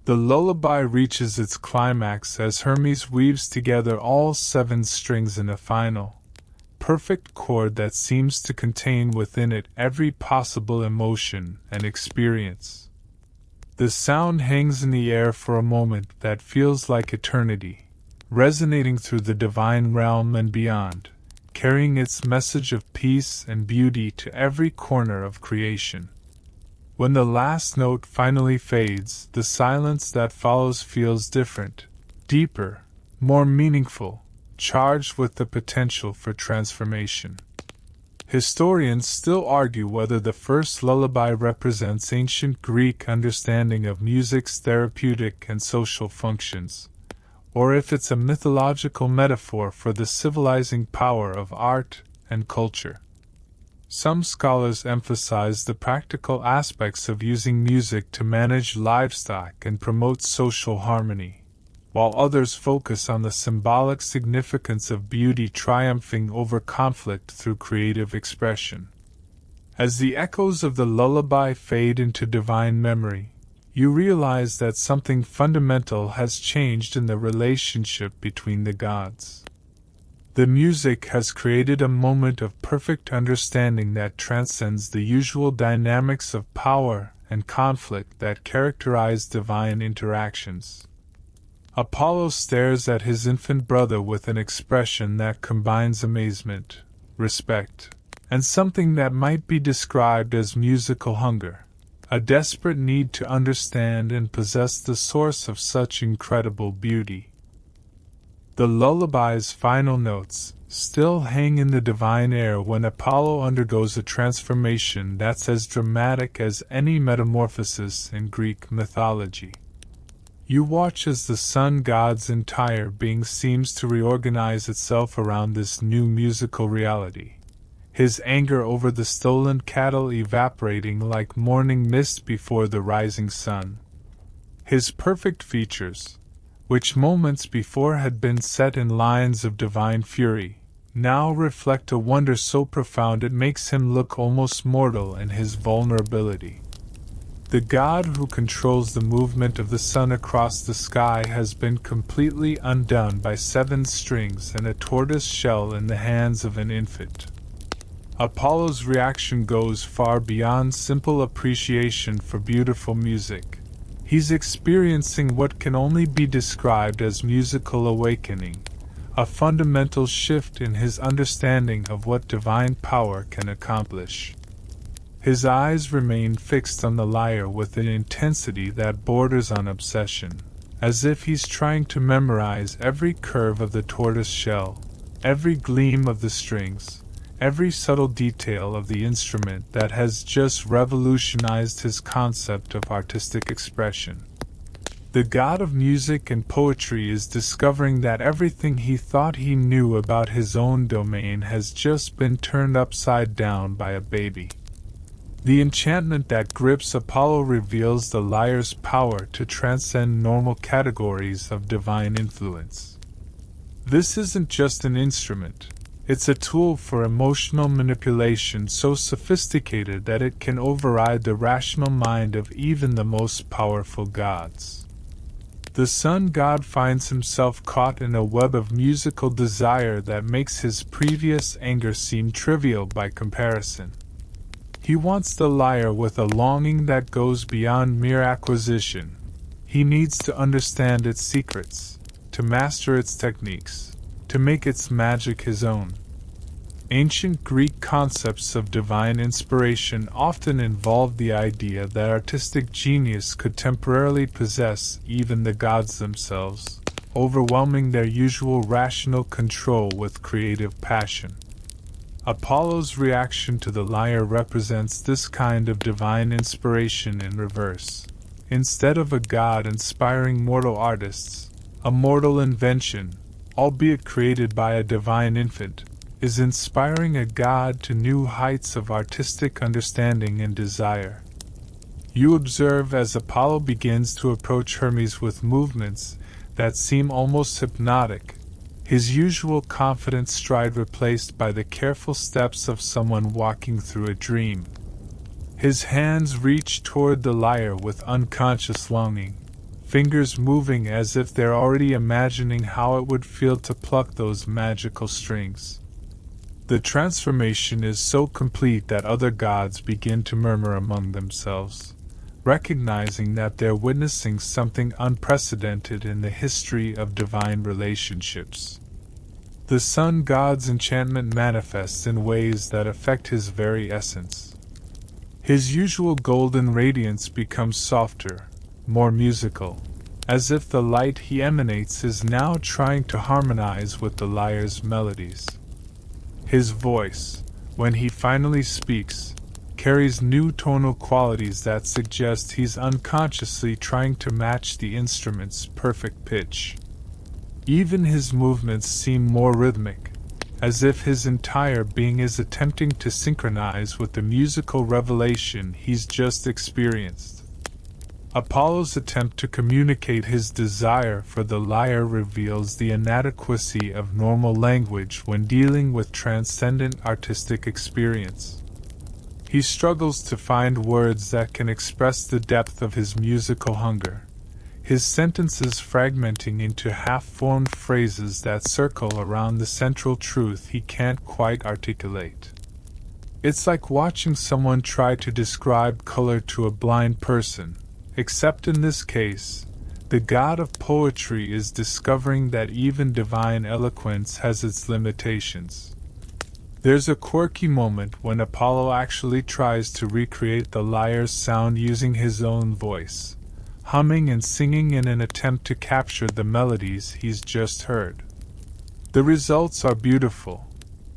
The lullaby reaches its climax as Hermes weaves together all 7 strings in a final, perfect chord that seems to contain within it every possible emotion and experience. The sound hangs in the air for a moment that feels like eternity, resonating through the divine realm and beyond, carrying its message of peace and beauty to every corner of creation. When the last note finally fades, the silence that follows feels different, deeper, more meaningful, charged with the potential for transformation. Historians still argue whether the first lullaby represents ancient Greek understanding of music's therapeutic and social functions, or if it's a mythological metaphor for the civilizing power of art and culture. Some scholars emphasize the practical aspects of using music to manage livestock and promote social harmony, while others focus on the symbolic significance of beauty triumphing over conflict through creative expression. As the echoes of the lullaby fade into divine memory, you realize that something fundamental has changed in the relationship between the gods. The music has created a moment of perfect understanding that transcends the usual dynamics of power and conflict that characterize divine interactions. Apollo stares at his infant brother with an expression that combines amazement, respect, and something that might be described as musical hunger, a desperate need to understand and possess the source of such incredible beauty. The lullaby's final notes still hang in the divine air when Apollo undergoes a transformation that's as dramatic as any metamorphosis in Greek mythology. You watch as the sun god's entire being seems to reorganize itself around this new musical reality, his anger over the stolen cattle evaporating like morning mist before the rising sun. His perfect features, which moments before had been set in lines of divine fury, now reflect a wonder so profound it makes him look almost mortal in his vulnerability. The god who controls the movement of the sun across the sky has been completely undone by 7 strings and a tortoise shell in the hands of an infant. Apollo's reaction goes far beyond simple appreciation for beautiful music. He's experiencing what can only be described as musical awakening, a fundamental shift in his understanding of what divine power can accomplish. His eyes remain fixed on the lyre with an intensity that borders on obsession, as if he's trying to memorize every curve of the tortoise shell, every gleam of the strings, every subtle detail of the instrument that has just revolutionized his concept of artistic expression. The god of music and poetry is discovering that everything he thought he knew about his own domain has just been turned upside down by a baby. The enchantment that grips Apollo reveals the lyre's power to transcend normal categories of divine influence. This isn't just an instrument, it's a tool for emotional manipulation so sophisticated that it can override the rational mind of even the most powerful gods. The sun god finds himself caught in a web of musical desire that makes his previous anger seem trivial by comparison. He wants the lyre with a longing that goes beyond mere acquisition. He needs to understand its secrets, to master its techniques, to make its magic his own. Ancient Greek concepts of divine inspiration often involved the idea that artistic genius could temporarily possess even the gods themselves, overwhelming their usual rational control with creative passion. Apollo's reaction to the lyre represents this kind of divine inspiration in reverse. Instead of a god inspiring mortal artists, a mortal invention, albeit created by a divine infant, is inspiring a god to new heights of artistic understanding and desire. You observe as Apollo begins to approach Hermes with movements that seem almost hypnotic, his usual confident stride replaced by the careful steps of someone walking through a dream. His hands reach toward the lyre with unconscious longing, fingers moving as if they're already imagining how it would feel to pluck those magical strings. The transformation is so complete that other gods begin to murmur among themselves, recognizing that they're witnessing something unprecedented in the history of divine relationships. The sun god's enchantment manifests in ways that affect his very essence. His usual golden radiance becomes softer, more musical, as if the light he emanates is now trying to harmonize with the lyre's melodies. His voice, when he finally speaks, carries new tonal qualities that suggest he's unconsciously trying to match the instrument's perfect pitch. Even his movements seem more rhythmic, as if his entire being is attempting to synchronize with the musical revelation he's just experienced. Apollo's attempt to communicate his desire for the lyre reveals the inadequacy of normal language when dealing with transcendent artistic experience. He struggles to find words that can express the depth of his musical hunger, his sentences fragmenting into half-formed phrases that circle around the central truth he can't quite articulate. It's like watching someone try to describe color to a blind person, except in this case, the god of poetry is discovering that even divine eloquence has its limitations. There's a quirky moment when Apollo actually tries to recreate the lyre's sound using his own voice, humming and singing in an attempt to capture the melodies he's just heard. The results are beautiful.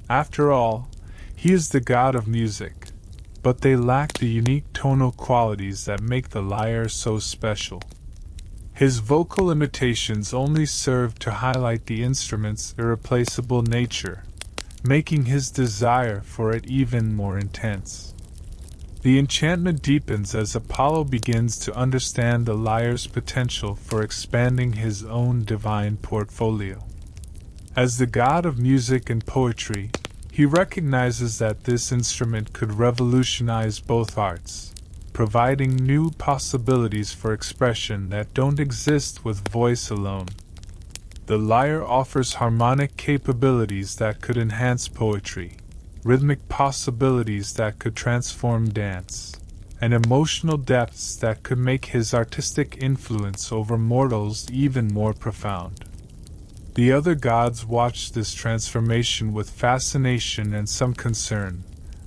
After all, he is the god of music, but they lack the unique tonal qualities that make the lyre so special. His vocal imitations only serve to highlight the instrument's irreplaceable nature, making his desire for it even more intense. The enchantment deepens as Apollo begins to understand the lyre's potential for expanding his own divine portfolio. As the god of music and poetry, he recognizes that this instrument could revolutionize both arts, providing new possibilities for expression that don't exist with voice alone. The lyre offers harmonic capabilities that could enhance poetry, rhythmic possibilities that could transform dance, and emotional depths that could make his artistic influence over mortals even more profound. The other gods watched this transformation with fascination and some concern,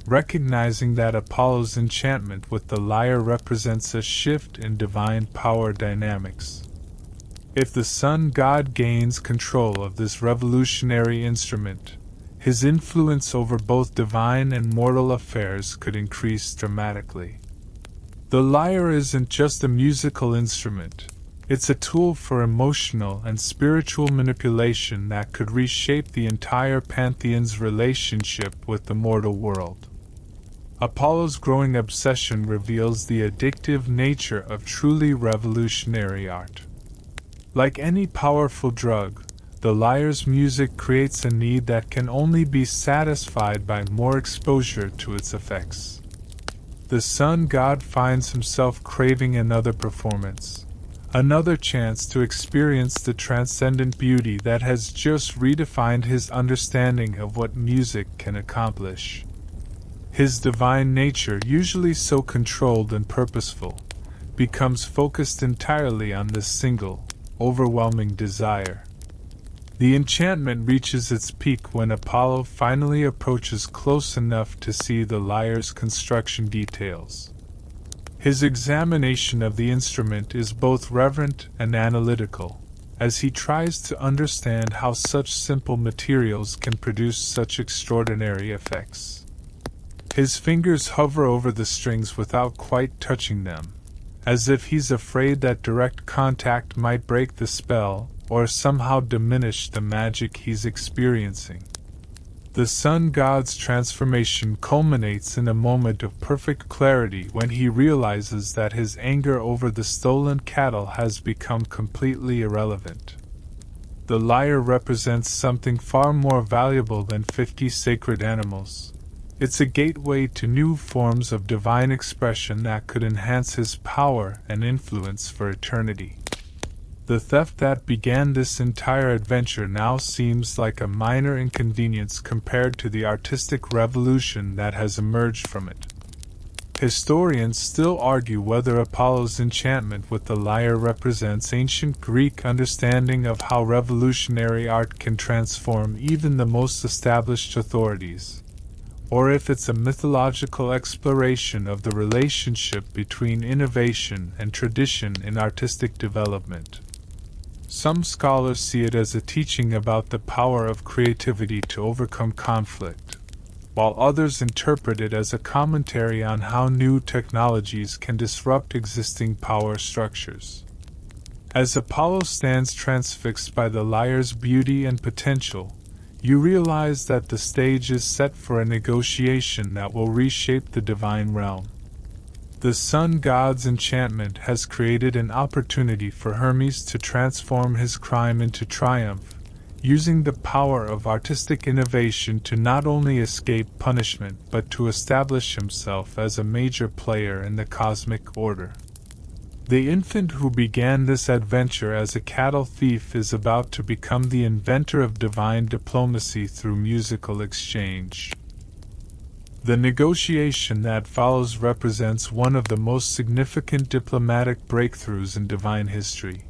recognizing that Apollo's enchantment with the lyre represents a shift in divine power dynamics. If the sun god gains control of this revolutionary instrument, his influence over both divine and mortal affairs could increase dramatically. The lyre isn't just a musical instrument. It's a tool for emotional and spiritual manipulation that could reshape the entire pantheon's relationship with the mortal world. Apollo's growing obsession reveals the addictive nature of truly revolutionary art. Like any powerful drug, the lyre's music creates a need that can only be satisfied by more exposure to its effects. The sun god finds himself craving another performance, another chance to experience the transcendent beauty that has just redefined his understanding of what music can accomplish. His divine nature, usually so controlled and purposeful, becomes focused entirely on this single, overwhelming desire. The enchantment reaches its peak when Apollo finally approaches close enough to see the lyre's construction details. His examination of the instrument is both reverent and analytical, as he tries to understand how such simple materials can produce such extraordinary effects. His fingers hover over the strings without quite touching them, as if he's afraid that direct contact might break the spell or somehow diminish the magic he's experiencing. The sun god's transformation culminates in a moment of perfect clarity when he realizes that his anger over the stolen cattle has become completely irrelevant. The lyre represents something far more valuable than 50 sacred animals. It's a gateway to new forms of divine expression that could enhance his power and influence for eternity. The theft that began this entire adventure now seems like a minor inconvenience compared to the artistic revolution that has emerged from it. Historians still argue whether Apollo's enchantment with the lyre represents ancient Greek understanding of how revolutionary art can transform even the most established authorities, or if it's a mythological exploration of the relationship between innovation and tradition in artistic development. Some scholars see it as a teaching about the power of creativity to overcome conflict, while others interpret it as a commentary on how new technologies can disrupt existing power structures. As Apollo stands transfixed by the lyre's beauty and potential, you realize that the stage is set for a negotiation that will reshape the divine realm. The sun god's enchantment has created an opportunity for Hermes to transform his crime into triumph, using the power of artistic innovation to not only escape punishment but to establish himself as a major player in the cosmic order. The infant who began this adventure as a cattle thief is about to become the inventor of divine diplomacy through musical exchange. The negotiation that follows represents one of the most significant diplomatic breakthroughs in divine history,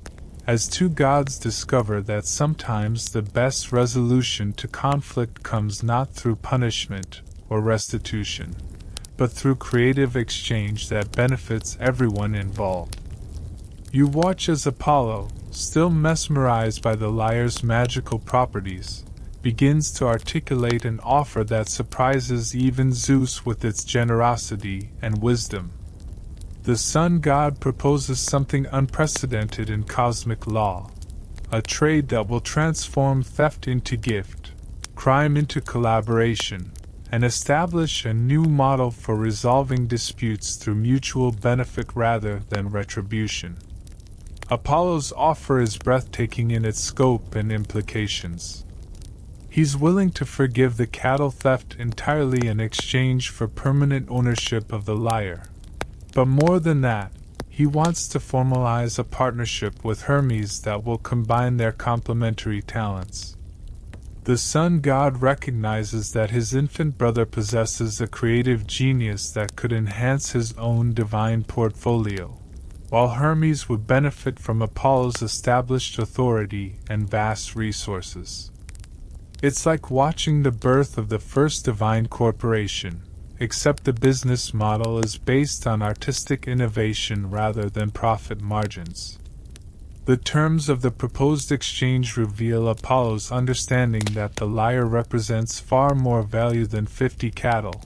as two gods discover that sometimes the best resolution to conflict comes not through punishment or restitution, but through creative exchange that benefits everyone involved. You watch as Apollo, still mesmerized by the lyre's magical properties, begins to articulate an offer that surprises even Zeus with its generosity and wisdom. The sun god proposes something unprecedented in cosmic law, a trade that will transform theft into gift, crime into collaboration, and establish a new model for resolving disputes through mutual benefit rather than retribution. Apollo's offer is breathtaking in its scope and implications. He's willing to forgive the cattle theft entirely in exchange for permanent ownership of the lyre. But more than that, he wants to formalize a partnership with Hermes that will combine their complementary talents. The sun god recognizes that his infant brother possesses a creative genius that could enhance his own divine portfolio, while Hermes would benefit from Apollo's established authority and vast resources. It's like watching the birth of the first divine corporation, except the business model is based on artistic innovation rather than profit margins. The terms of the proposed exchange reveal Apollo's understanding that the lyre represents far more value than 50 cattle,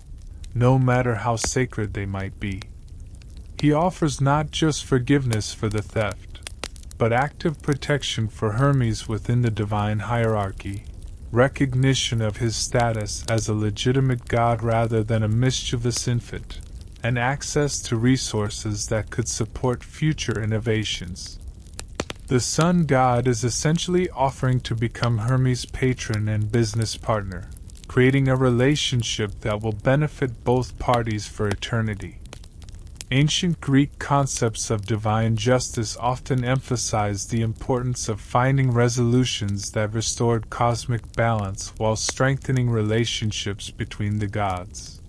no matter how sacred they might be. He offers not just forgiveness for the theft, but active protection for Hermes within the divine hierarchy, recognition of his status as a legitimate god rather than a mischievous infant, and access to resources that could support future innovations. The sun god is essentially offering to become Hermes' patron and business partner, creating a relationship that will benefit both parties for eternity. Ancient Greek concepts of divine justice often emphasized the importance of finding resolutions that restored cosmic balance while strengthening relationships between the gods.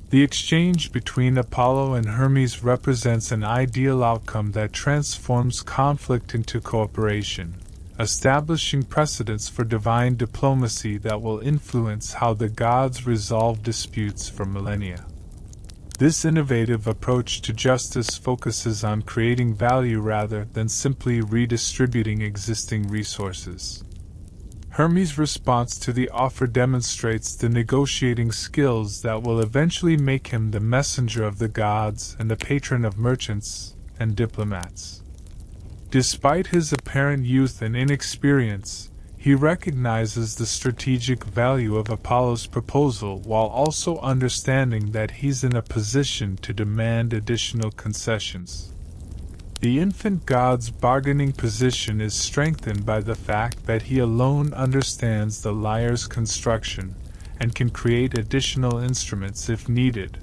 The exchange between Apollo and Hermes represents an ideal outcome that transforms conflict into cooperation, establishing precedents for divine diplomacy that will influence how the gods resolve disputes for millennia. This innovative approach to justice focuses on creating value rather than simply redistributing existing resources. Hermes' response to the offer demonstrates the negotiating skills that will eventually make him the messenger of the gods and the patron of merchants and diplomats. Despite his apparent youth and inexperience, he recognizes the strategic value of Apollo's proposal while also understanding that he's in a position to demand additional concessions. The infant god's bargaining position is strengthened by the fact that he alone understands the lyre's construction and can create additional instruments if needed.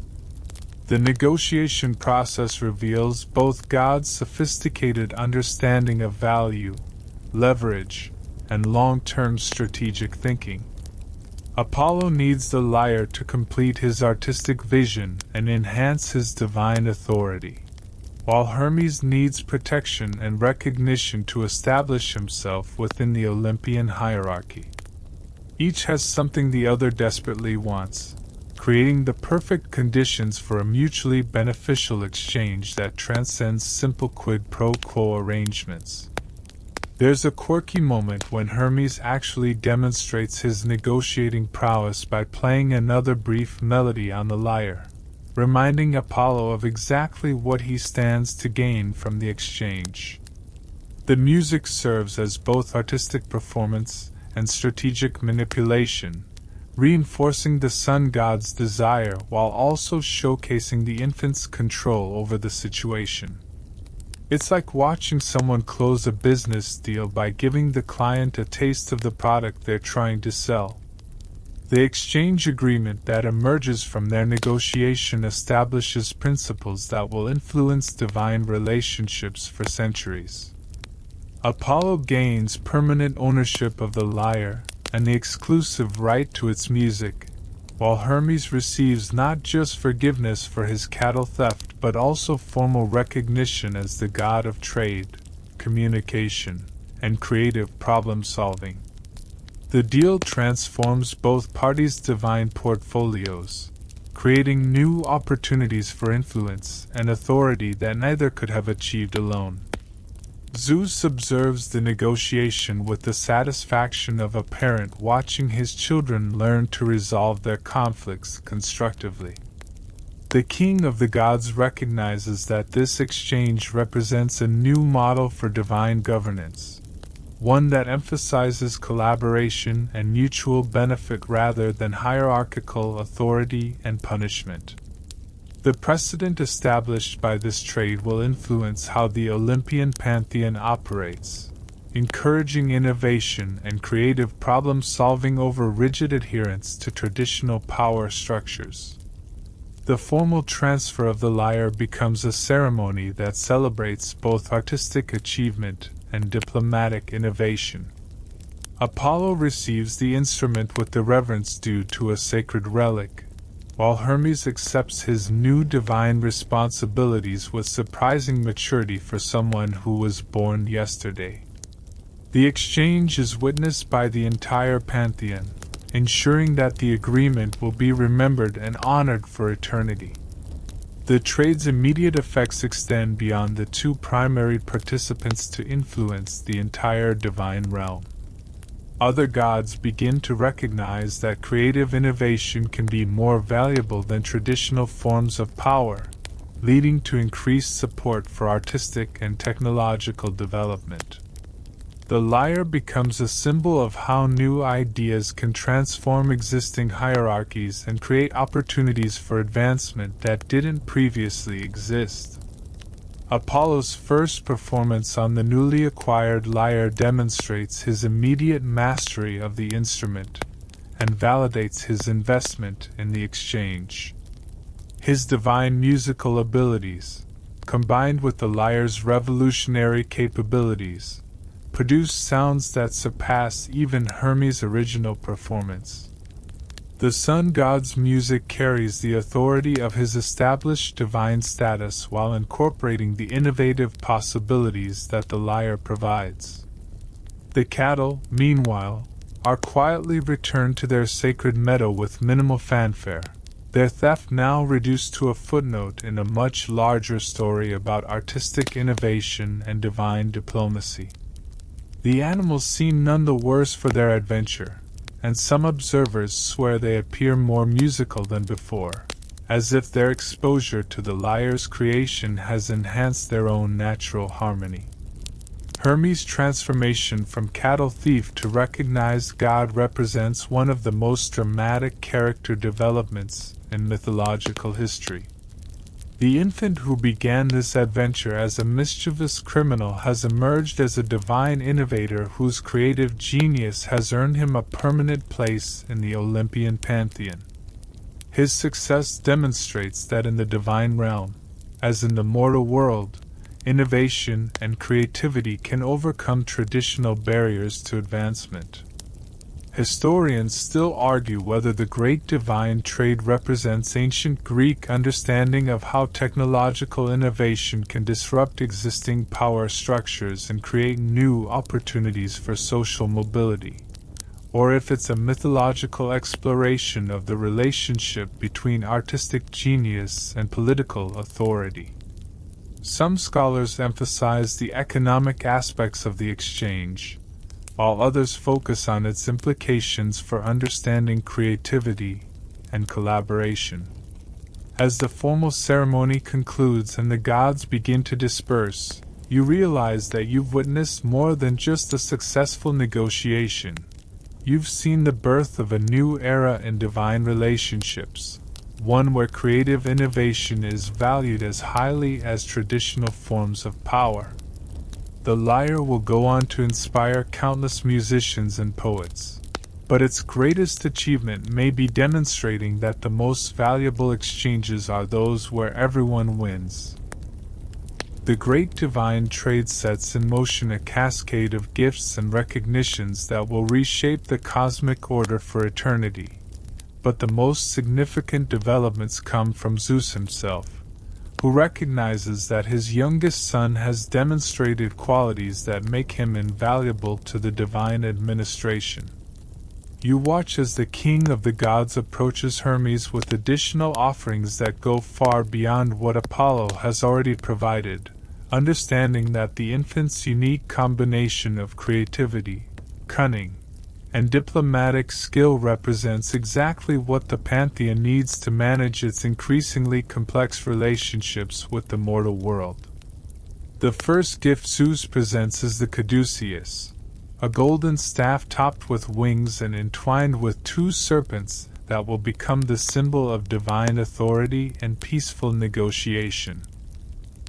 The negotiation process reveals both gods' sophisticated understanding of value, leverage, and long-term strategic thinking. Apollo needs the lyre to complete his artistic vision and enhance his divine authority, while Hermes needs protection and recognition to establish himself within the Olympian hierarchy. Each has something the other desperately wants, creating the perfect conditions for a mutually beneficial exchange that transcends simple quid pro quo arrangements. There's a quirky moment when Hermes actually demonstrates his negotiating prowess by playing another brief melody on the lyre, reminding Apollo of exactly what he stands to gain from the exchange. The music serves as both artistic performance and strategic manipulation, reinforcing the sun god's desire while also showcasing the infant's control over the situation. It's like watching someone close a business deal by giving the client a taste of the product they're trying to sell. The exchange agreement that emerges from their negotiation establishes principles that will influence divine relationships for centuries. Apollo gains permanent ownership of the lyre and the exclusive right to its music, while Hermes receives not just forgiveness for his cattle theft but also formal recognition as the god of trade, communication, and creative problem-solving. The deal transforms both parties' divine portfolios, creating new opportunities for influence and authority that neither could have achieved alone. Zeus observes the negotiation with the satisfaction of a parent watching his children learn to resolve their conflicts constructively. The king of the gods recognizes that this exchange represents a new model for divine governance, one that emphasizes collaboration and mutual benefit rather than hierarchical authority and punishment. The precedent established by this trade will influence how the Olympian pantheon operates, encouraging innovation and creative problem-solving over rigid adherence to traditional power structures. The formal transfer of the lyre becomes a ceremony that celebrates both artistic achievement and diplomatic innovation. Apollo receives the instrument with the reverence due to a sacred relic, while Hermes accepts his new divine responsibilities with surprising maturity for someone who was born yesterday. The exchange is witnessed by the entire pantheon, ensuring that the agreement will be remembered and honored for eternity. The trade's immediate effects extend beyond the two primary participants to influence the entire divine realm. Other gods begin to recognize that creative innovation can be more valuable than traditional forms of power, leading to increased support for artistic and technological development. The lyre becomes a symbol of how new ideas can transform existing hierarchies and create opportunities for advancement that didn't previously exist. Apollo's first performance on the newly acquired lyre demonstrates his immediate mastery of the instrument and validates his investment in the exchange. His divine musical abilities, combined with the lyre's revolutionary capabilities, produce sounds that surpass even Hermes' original performance. The sun god's music carries the authority of his established divine status while incorporating the innovative possibilities that the lyre provides. The cattle, meanwhile, are quietly returned to their sacred meadow with minimal fanfare, their theft now reduced to a footnote in a much larger story about artistic innovation and divine diplomacy. The animals seem none the worse for their adventure, and some observers swear they appear more musical than before, as if their exposure to the lyre's creation has enhanced their own natural harmony. Hermes' transformation from cattle thief to recognized god represents one of the most dramatic character developments in mythological history. The infant who began this adventure as a mischievous criminal has emerged as a divine innovator whose creative genius has earned him a permanent place in the Olympian pantheon. His success demonstrates that in the divine realm, as in the mortal world, innovation and creativity can overcome traditional barriers to advancement. Historians still argue whether the great divine trade represents ancient Greek understanding of how technological innovation can disrupt existing power structures and create new opportunities for social mobility, or if it's a mythological exploration of the relationship between artistic genius and political authority. Some scholars emphasize the economic aspects of the exchange, while others focus on its implications for understanding creativity and collaboration. As the formal ceremony concludes and the gods begin to disperse, you realize that you've witnessed more than just a successful negotiation. You've seen the birth of a new era in divine relationships, one where creative innovation is valued as highly as traditional forms of power. The lyre will go on to inspire countless musicians and poets, but its greatest achievement may be demonstrating that the most valuable exchanges are those where everyone wins. The great divine trade sets in motion a cascade of gifts and recognitions that will reshape the cosmic order for eternity, but the most significant developments come from Zeus himself, who recognizes that his youngest son has demonstrated qualities that make him invaluable to the divine administration. You watch as the king of the gods approaches Hermes with additional offerings that go far beyond what Apollo has already provided, understanding that the infant's unique combination of creativity, cunning, and diplomatic skill represents exactly what the pantheon needs to manage its increasingly complex relationships with the mortal world. The first gift Zeus presents is the caduceus, a golden staff topped with wings and entwined with two serpents that will become the symbol of divine authority and peaceful negotiation.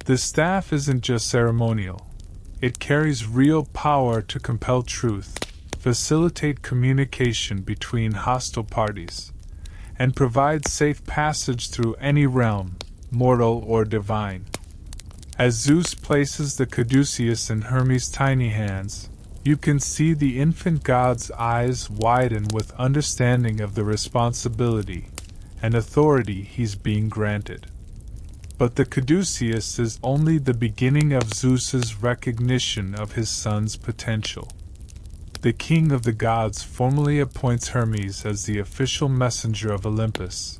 The staff isn't just ceremonial. It carries real power to compel truth, facilitate communication between hostile parties, and provide safe passage through any realm, mortal or divine. As Zeus places the caduceus in Hermes' tiny hands, you can see the infant god's eyes widen with understanding of the responsibility and authority he's being granted. But the caduceus is only the beginning of Zeus's recognition of his son's potential. The king of the gods formally appoints Hermes as the official messenger of Olympus,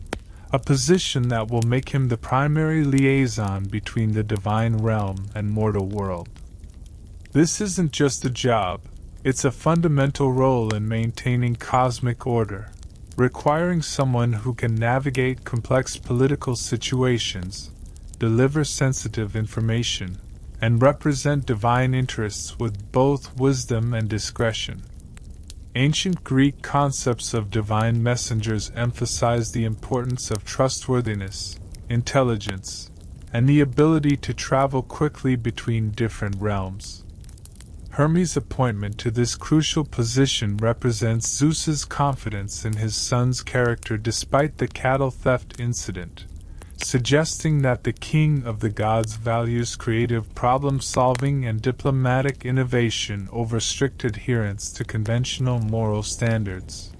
a position that will make him the primary liaison between the divine realm and mortal world. This isn't just a job, it's a fundamental role in maintaining cosmic order, requiring someone who can navigate complex political situations, deliver sensitive information, and represent divine interests with both wisdom and discretion. Ancient Greek concepts of divine messengers emphasize the importance of trustworthiness, intelligence, and the ability to travel quickly between different realms. Hermes' appointment to this crucial position represents Zeus's confidence in his son's character despite the cattle theft incident, suggesting that the king of the gods values creative problem-solving and diplomatic innovation over strict adherence to conventional moral standards.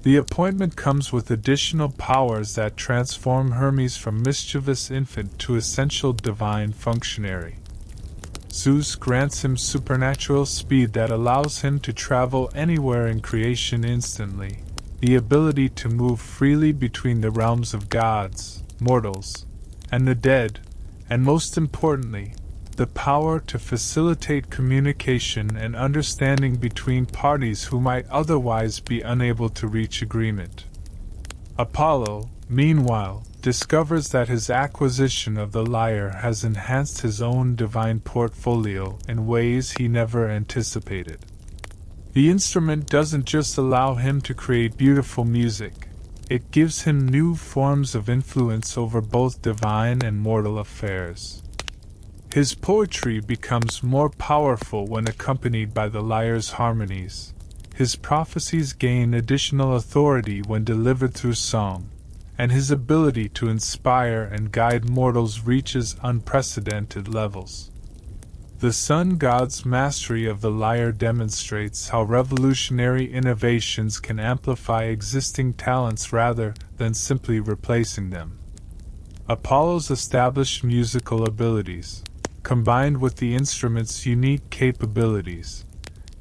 The appointment comes with additional powers that transform Hermes from mischievous infant to essential divine functionary. Zeus grants him supernatural speed that allows him to travel anywhere in creation instantly, the ability to move freely between the realms of gods, mortals, and the dead, and most importantly, the power to facilitate communication and understanding between parties who might otherwise be unable to reach agreement. Apollo, meanwhile, discovers that his acquisition of the lyre has enhanced his own divine portfolio in ways he never anticipated. The instrument doesn't just allow him to create beautiful music, it gives him new forms of influence over both divine and mortal affairs. His poetry becomes more powerful when accompanied by the lyre's harmonies. His prophecies gain additional authority when delivered through song, and his ability to inspire and guide mortals reaches unprecedented levels. The sun god's mastery of the lyre demonstrates how revolutionary innovations can amplify existing talents rather than simply replacing them. Apollo's established musical abilities, combined with the instrument's unique capabilities,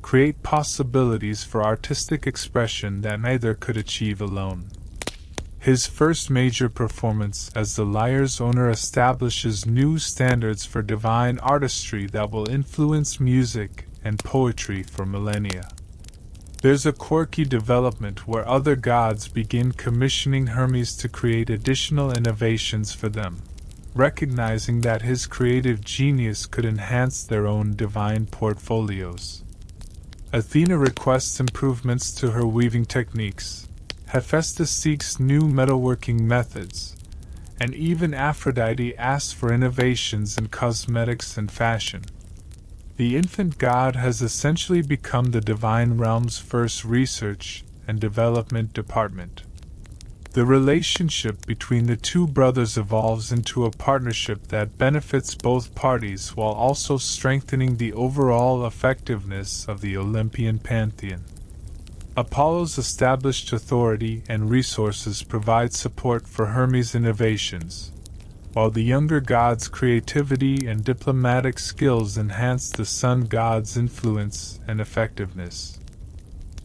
create possibilities for artistic expression that neither could achieve alone. His first major performance as the lyre's owner establishes new standards for divine artistry that will influence music and poetry for millennia. There's a quirky development where other gods begin commissioning Hermes to create additional innovations for them, recognizing that his creative genius could enhance their own divine portfolios. Athena requests improvements to her weaving techniques, Hephaestus seeks new metalworking methods, and even Aphrodite asks for innovations in cosmetics and fashion. The infant god has essentially become the divine realm's first research and development department. The relationship between the two brothers evolves into a partnership that benefits both parties while also strengthening the overall effectiveness of the Olympian pantheon. Apollo's established authority and resources provide support for Hermes' innovations, while the younger god's creativity and diplomatic skills enhance the sun god's influence and effectiveness.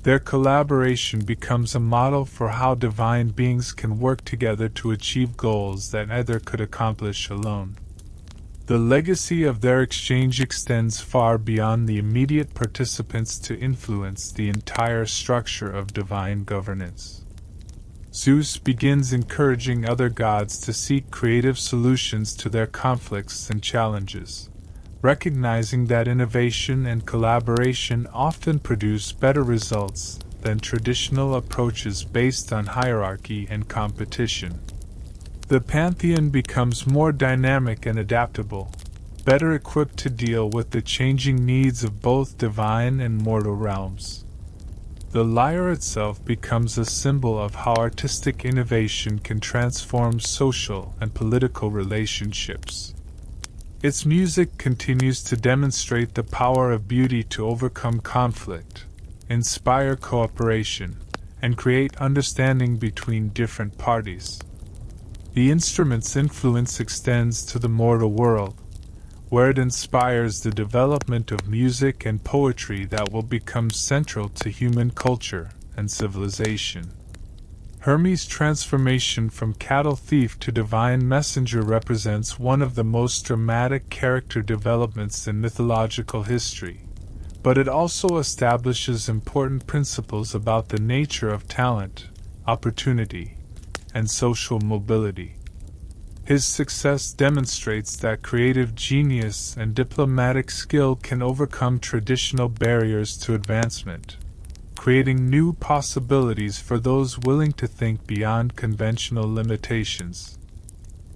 Their collaboration becomes a model for how divine beings can work together to achieve goals that neither could accomplish alone. The legacy of their exchange extends far beyond the immediate participants to influence the entire structure of divine governance. Zeus begins encouraging other gods to seek creative solutions to their conflicts and challenges, recognizing that innovation and collaboration often produce better results than traditional approaches based on hierarchy and competition. The pantheon becomes more dynamic and adaptable, better equipped to deal with the changing needs of both divine and mortal realms. The lyre itself becomes a symbol of how artistic innovation can transform social and political relationships. Its music continues to demonstrate the power of beauty to overcome conflict, inspire cooperation, and create understanding between different parties. The instrument's influence extends to the mortal world, where it inspires the development of music and poetry that will become central to human culture and civilization. Hermes' transformation from cattle thief to divine messenger represents one of the most dramatic character developments in mythological history, but it also establishes important principles about the nature of talent, opportunity, and social mobility. His success demonstrates that creative genius and diplomatic skill can overcome traditional barriers to advancement, creating new possibilities for those willing to think beyond conventional limitations.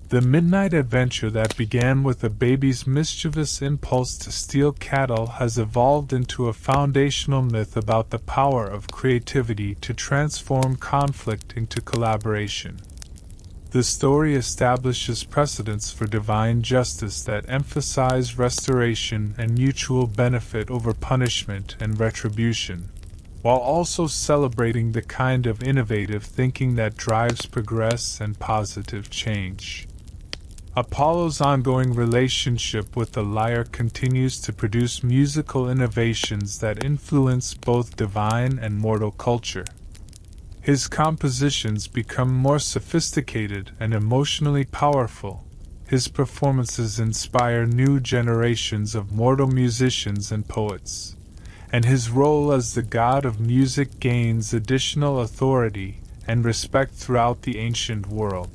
The midnight adventure that began with a baby's mischievous impulse to steal cattle has evolved into a foundational myth about the power of creativity to transform conflict into collaboration. The story establishes precedents for divine justice that emphasize restoration and mutual benefit over punishment and retribution, while also celebrating the kind of innovative thinking that drives progress and positive change. Apollo's ongoing relationship with the lyre continues to produce musical innovations that influence both divine and mortal culture. His compositions become more sophisticated and emotionally powerful. His performances inspire new generations of mortal musicians and poets, and his role as the god of music gains additional authority and respect throughout the ancient world.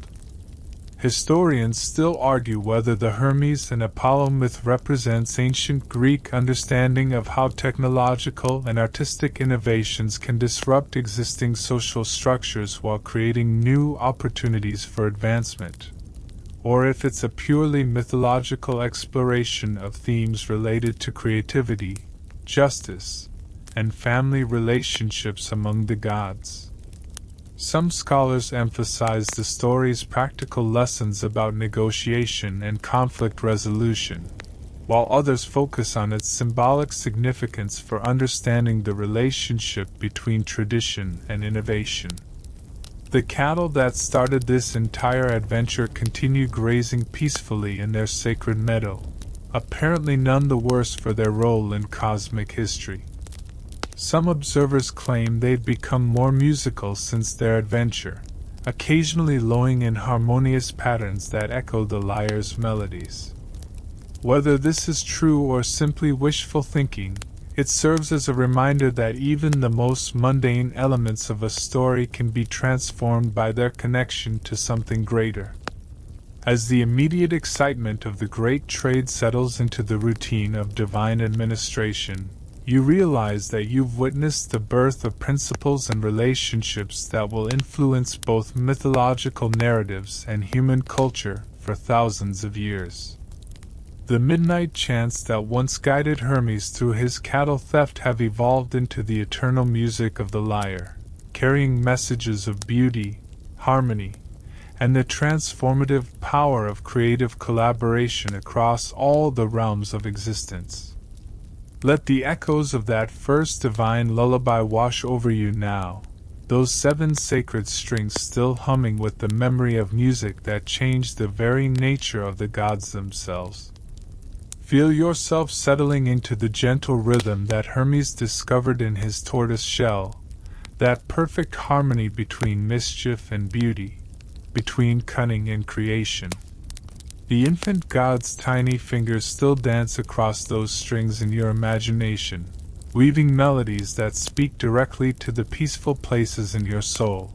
Historians still argue whether the Hermes and Apollo myth represents ancient Greek understanding of how technological and artistic innovations can disrupt existing social structures while creating new opportunities for advancement, or if it's a purely mythological exploration of themes related to creativity, justice, and family relationships among the gods. Some scholars emphasize the story's practical lessons about negotiation and conflict resolution, while others focus on its symbolic significance for understanding the relationship between tradition and innovation. The cattle that started this entire adventure continue grazing peacefully in their sacred meadow, apparently none the worse for their role in cosmic history. Some observers claim they'd become more musical since their adventure, occasionally lowing in harmonious patterns that echo the lyre's melodies. Whether this is true or simply wishful thinking, it serves as a reminder that even the most mundane elements of a story can be transformed by their connection to something greater. As the immediate excitement of the great trade settles into the routine of divine administration, you realize that you've witnessed the birth of principles and relationships that will influence both mythological narratives and human culture for thousands of years. The midnight chants that once guided Hermes through his cattle theft have evolved into the eternal music of the lyre, carrying messages of beauty, harmony, and the transformative power of creative collaboration across all the realms of existence. Let the echoes of that first divine lullaby wash over you now, those 7 sacred strings still humming with the memory of music that changed the very nature of the gods themselves. Feel yourself settling into the gentle rhythm that Hermes discovered in his tortoise shell, that perfect harmony between mischief and beauty, between cunning and creation. The infant god's tiny fingers still dance across those strings in your imagination, weaving melodies that speak directly to the peaceful places in your soul,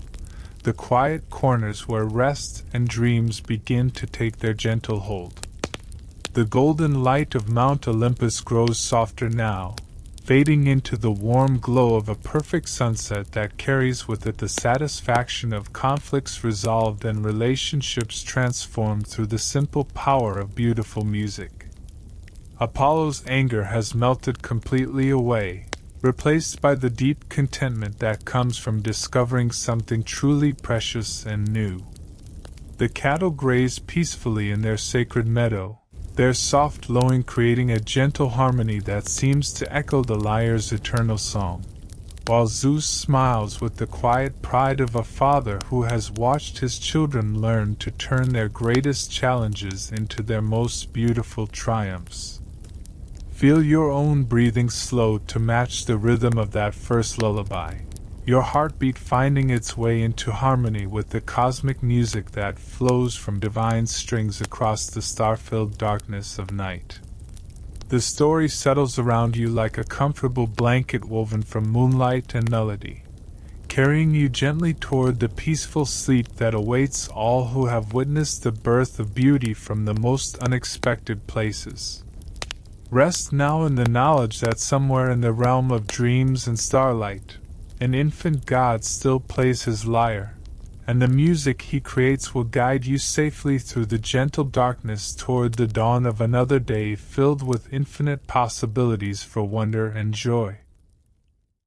the quiet corners where rest and dreams begin to take their gentle hold. The golden light of Mount Olympus grows softer now, fading into the warm glow of a perfect sunset that carries with it the satisfaction of conflicts resolved and relationships transformed through the simple power of beautiful music. Apollo's anger has melted completely away, replaced by the deep contentment that comes from discovering something truly precious and new. The cattle graze peacefully in their sacred meadow, their soft lowing creating a gentle harmony that seems to echo the lyre's eternal song, while Zeus smiles with the quiet pride of a father who has watched his children learn to turn their greatest challenges into their most beautiful triumphs. Feel your own breathing slow to match the rhythm of that first lullaby, your heartbeat finding its way into harmony with the cosmic music that flows from divine strings across the star-filled darkness of night. The story settles around you like a comfortable blanket woven from moonlight and melody, carrying you gently toward the peaceful sleep that awaits all who have witnessed the birth of beauty from the most unexpected places. Rest now in the knowledge that somewhere in the realm of dreams and starlight, an infant god still plays his lyre, and the music he creates will guide you safely through the gentle darkness toward the dawn of another day filled with infinite possibilities for wonder and joy.